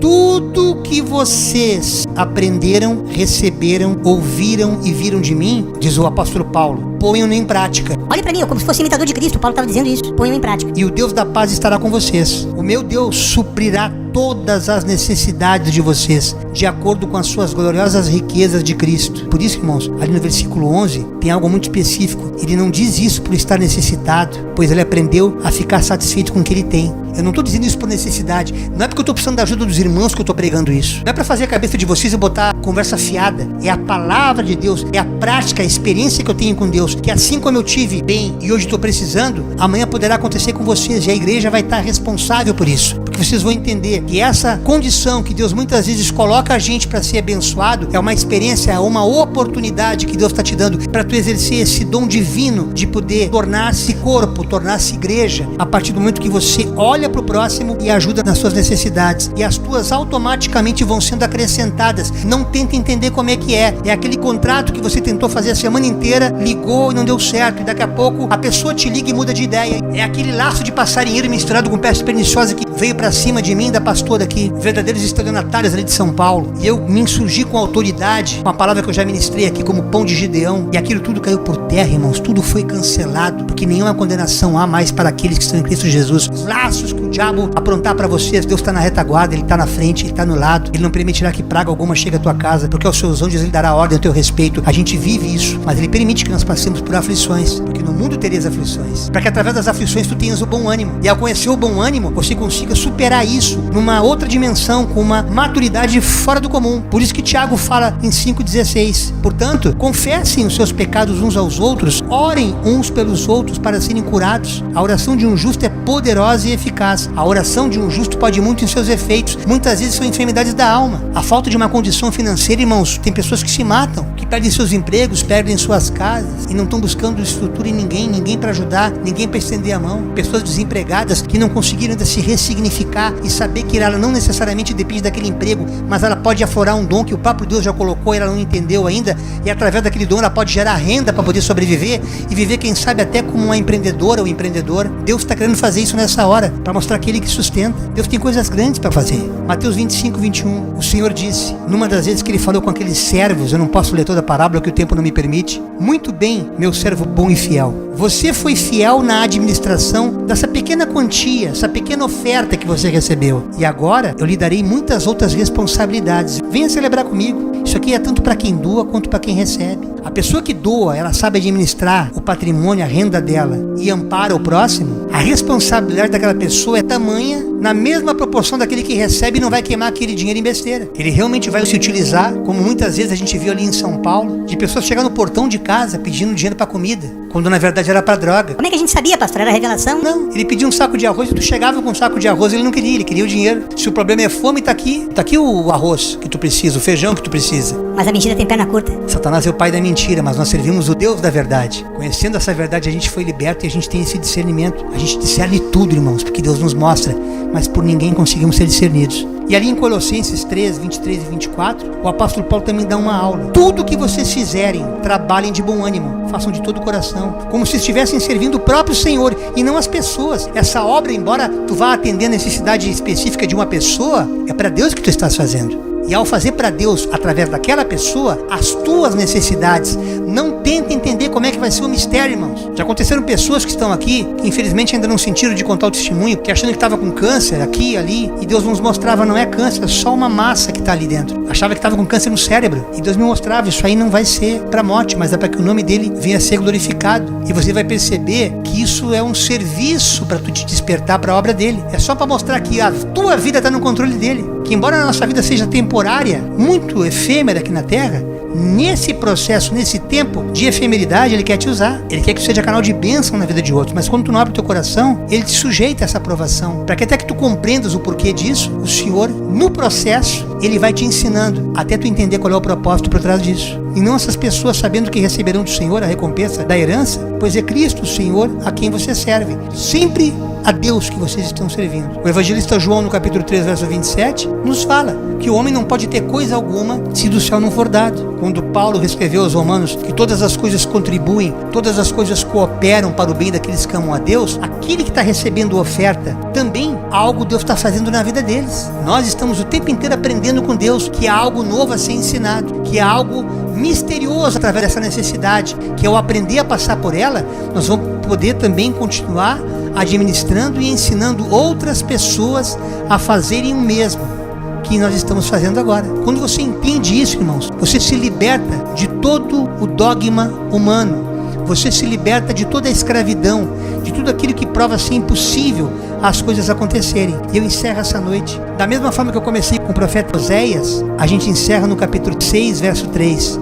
Tudo que vocês aprenderam, receberam, ouviram e viram de mim, diz o apóstolo Paulo, ponham em prática. Olha pra mim, eu como se fosse imitador de Cristo, Paulo estava dizendo isso, ponham em prática. E o Deus da paz estará com vocês. O meu Deus suprirá todas as necessidades de vocês, de acordo com as suas gloriosas riquezas de Cristo. Por isso, irmãos, ali no versículo 11, tem algo muito específico. Ele não diz isso por estar necessitado, pois ele aprendeu a ficar satisfeito com o que ele tem. Eu não estou dizendo isso por necessidade. Não é porque eu estou precisando da ajuda dos irmãos que eu estou pregando isso. Não é para fazer a cabeça de vocês e botar conversa fiada. É a palavra de Deus, é a prática, a experiência que eu tenho com Deus, que assim como eu tive bem e hoje estou precisando, amanhã poderá acontecer com vocês, e a igreja vai estar responsável por isso. Porque vocês vão entender que essa condição que Deus muitas vezes coloca a gente para ser abençoado é uma experiência, é uma oportunidade que Deus está te dando para tu exercer esse dom divino de poder tornar-se corpo, tornar-se igreja, a partir do momento que você olha para o próximo e ajuda nas suas necessidades, e as tuas automaticamente vão sendo acrescentadas. Não tenta entender como é que é aquele contrato que você tentou fazer a semana inteira, ligou e não deu certo, e daqui a pouco a pessoa te liga e muda de ideia. É aquele laço de passarinheiro misturado com peste perniciosa que veio para cima de mim, da pastora aqui, verdadeiros estelionatários ali de São Paulo, e eu me insurgi com autoridade, com a palavra que eu já ministrei aqui como pão de Gideão, e aquilo tudo caiu por terra, irmãos. Tudo foi cancelado, porque nenhuma condenação há mais para aqueles que estão em Cristo Jesus. Os laços que o diabo aprontar para vocês, Deus está na retaguarda, ele está na frente, ele está no lado, ele não permitirá que praga alguma chegue à tua casa, porque aos seus anjos ele dará ordem a teu respeito. A gente vive isso, mas ele permite que nós passemos por aflições, porque no mundo tereis aflições, para que através das aflições tu tenhas o bom ânimo, e ao conhecer o bom ânimo, você consiga superar isso numa outra dimensão, com uma maturidade fora do comum. Por isso que Tiago fala em 5,16, portanto, confessem os seus pecados uns aos outros, orem uns pelos outros para serem curados. A oração de um justo é poderosa e eficaz. A oração de um justo pode muito em seus efeitos. Muitas vezes são enfermidades da alma. A falta de uma condição financeira, irmãos, tem pessoas que se matam, que perdem seus empregos, perdem suas casas e não estão buscando estrutura em ninguém para ajudar, ninguém para estender a mão. Pessoas desempregadas que não conseguiram ainda se ressignificar e saber que ela não necessariamente depende daquele emprego, mas ela pode aflorar um dom que o próprio Deus já colocou e ela não entendeu ainda, e através daquele dom ela pode gerar renda para poder sobreviver e viver, quem sabe, até como uma empreendedora ou empreendedor. Deus está querendo fazer isso nessa hora, para mostrar aquele que sustenta. Deus tem coisas grandes para fazer. Mateus 25, 21, o Senhor disse, numa das vezes que ele falou com aqueles servos, eu não posso ler toda a parábola que o tempo não me permite: muito bem, meu servo bom e fiel, você foi fiel na administração dessa pequena quantia, essa pequena oferta que você recebeu, e agora eu lhe darei muitas outras responsabilidades. Venha celebrar comigo. Isso aqui é tanto para quem doa quanto para quem recebe. A pessoa que doa, ela sabe administrar o patrimônio, a renda dela, e ampara o próximo. A responsabilidade daquela pessoa é tamanha, na mesma proporção daquele que recebe, não vai queimar aquele dinheiro em besteira. Ele realmente vai se utilizar, como muitas vezes a gente viu ali em São Paulo, de pessoas chegar no portão de casa pedindo dinheiro para comida, quando na verdade era para droga. Como é que a gente sabia, pastor? Era revelação? Não, ele pedia um saco de arroz e tu chegava com um saco de arroz, ele não queria, ele queria o dinheiro. Se o problema é fome, tá aqui o arroz que tu precisa, o feijão que tu precisa. Mas a mentira tem perna curta. Satanás é o pai da mentira, mas nós servimos o Deus da verdade. Conhecendo essa verdade, a gente foi liberto e a gente tem esse discernimento. A gente discerne tudo, irmãos, porque Deus nos mostra, mas por ninguém conseguimos ser discernidos. E ali em Colossenses 3, 23 e 24, o apóstolo Paulo também dá uma aula. Tudo que vocês fizerem, trabalhem de bom ânimo, façam de todo o coração, como se estivessem servindo o próprio Senhor e não as pessoas. Essa obra, embora tu vá atender a necessidade específica de uma pessoa, é para Deus que tu estás fazendo. E ao fazer para Deus, através daquela pessoa, as tuas necessidades Não tenta entender como é que vai ser o mistério, irmãos. Já aconteceram pessoas que estão aqui, que infelizmente ainda não sentiram de contar o testemunho, que achando que estava com câncer aqui, ali, e Deus nos mostrava, não é câncer, é só uma massa que está ali dentro. Achava que estava com câncer no cérebro, e Deus me mostrava, isso aí não vai ser para morte, mas é para que o nome dele venha a ser glorificado. E você vai perceber que isso é um serviço para tu te despertar para a obra dele. É só para mostrar que a tua vida está no controle dele. Que embora a nossa vida seja temporária, muito efêmera aqui na Terra, nesse processo, nesse tempo de efemeridade, ele quer te usar. Ele quer que tu seja canal de bênção na vida de outros. Mas quando tu não abre o teu coração, ele te sujeita a essa aprovação. Para que até que tu compreendas o porquê disso, o Senhor, no processo, ele vai te ensinando até tu entender qual é o propósito por trás disso. E não essas pessoas sabendo que receberão do Senhor a recompensa da herança, pois é Cristo, o Senhor, a quem você serve. Sempre a Deus que vocês estão servindo. O evangelista João, no capítulo 3, verso 27, nos fala que o homem não pode ter coisa alguma se do céu não for dado. Quando Paulo escreveu aos Romanos que todas as coisas contribuem, todas as coisas cooperam para o bem daqueles que amam a Deus, aquele que está recebendo oferta, também algo Deus está fazendo na vida deles. Nós estamos o tempo inteiro aprendendo com Deus que há algo novo a ser ensinado, que há algo misterioso através dessa necessidade, que ao aprender a passar por ela, nós vamos poder também continuar administrando e ensinando outras pessoas a fazerem o mesmo que nós estamos fazendo agora. Quando você entende isso, irmãos, você se liberta de todo o dogma humano, você se liberta de toda a escravidão, de tudo aquilo que prova ser impossível as coisas acontecerem. E eu encerro essa noite da mesma forma que eu comecei com o profeta Oséias. A gente encerra no capítulo 6, verso 3.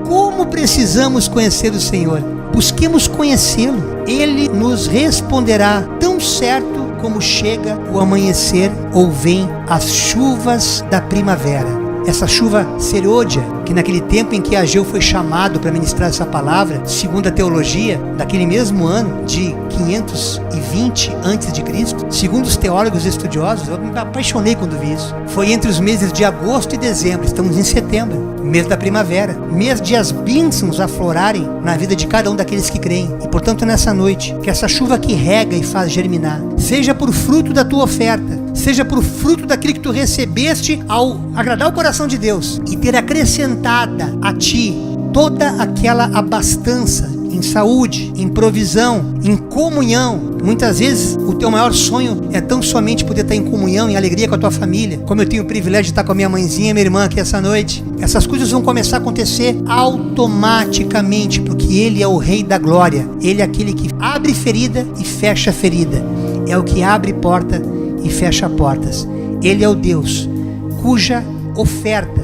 Como precisamos conhecer o Senhor? Busquemos conhecê-lo. Ele nos responderá tão certo como chega o amanhecer ou vem as chuvas da primavera. Essa chuva serôdia, que naquele tempo em que Ageu foi chamado para ministrar essa palavra, segundo a teologia, daquele mesmo ano de 520 a.C., segundo os teólogos estudiosos, eu me apaixonei quando vi isso, foi entre os meses de agosto e dezembro. Estamos em setembro, mês da primavera, mês de as bênçãos aflorarem na vida de cada um daqueles que creem. E portanto, nessa noite, que essa chuva que rega e faz germinar, seja por fruto da tua oferta, seja por fruto daquilo que tu recebeste ao agradar o coração de Deus e ter acrescentada a ti toda aquela abastança em saúde, em provisão, em comunhão. Muitas vezes o teu maior sonho é tão somente poder estar em comunhão, em alegria com a tua família, como eu tenho o privilégio de estar com a minha mãezinha e minha irmã aqui essa noite. Essas coisas vão começar a acontecer automaticamente, porque Ele é o Rei da Glória. Ele é aquele que abre ferida e fecha ferida, é o que abre porta e fecha portas. Ele é o Deus cuja oferta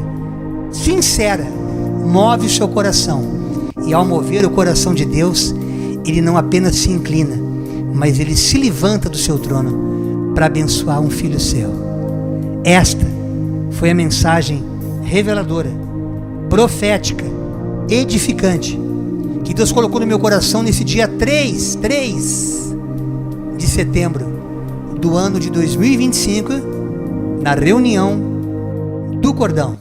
sincera move o seu coração. E ao mover o coração de Deus, Ele não apenas se inclina, mas Ele se levanta do seu trono para abençoar um filho seu. Esta foi a mensagem reveladora, profética, edificante, que Deus colocou no meu coração nesse dia 3 de setembro do ano de 2025, na reunião do Cordão.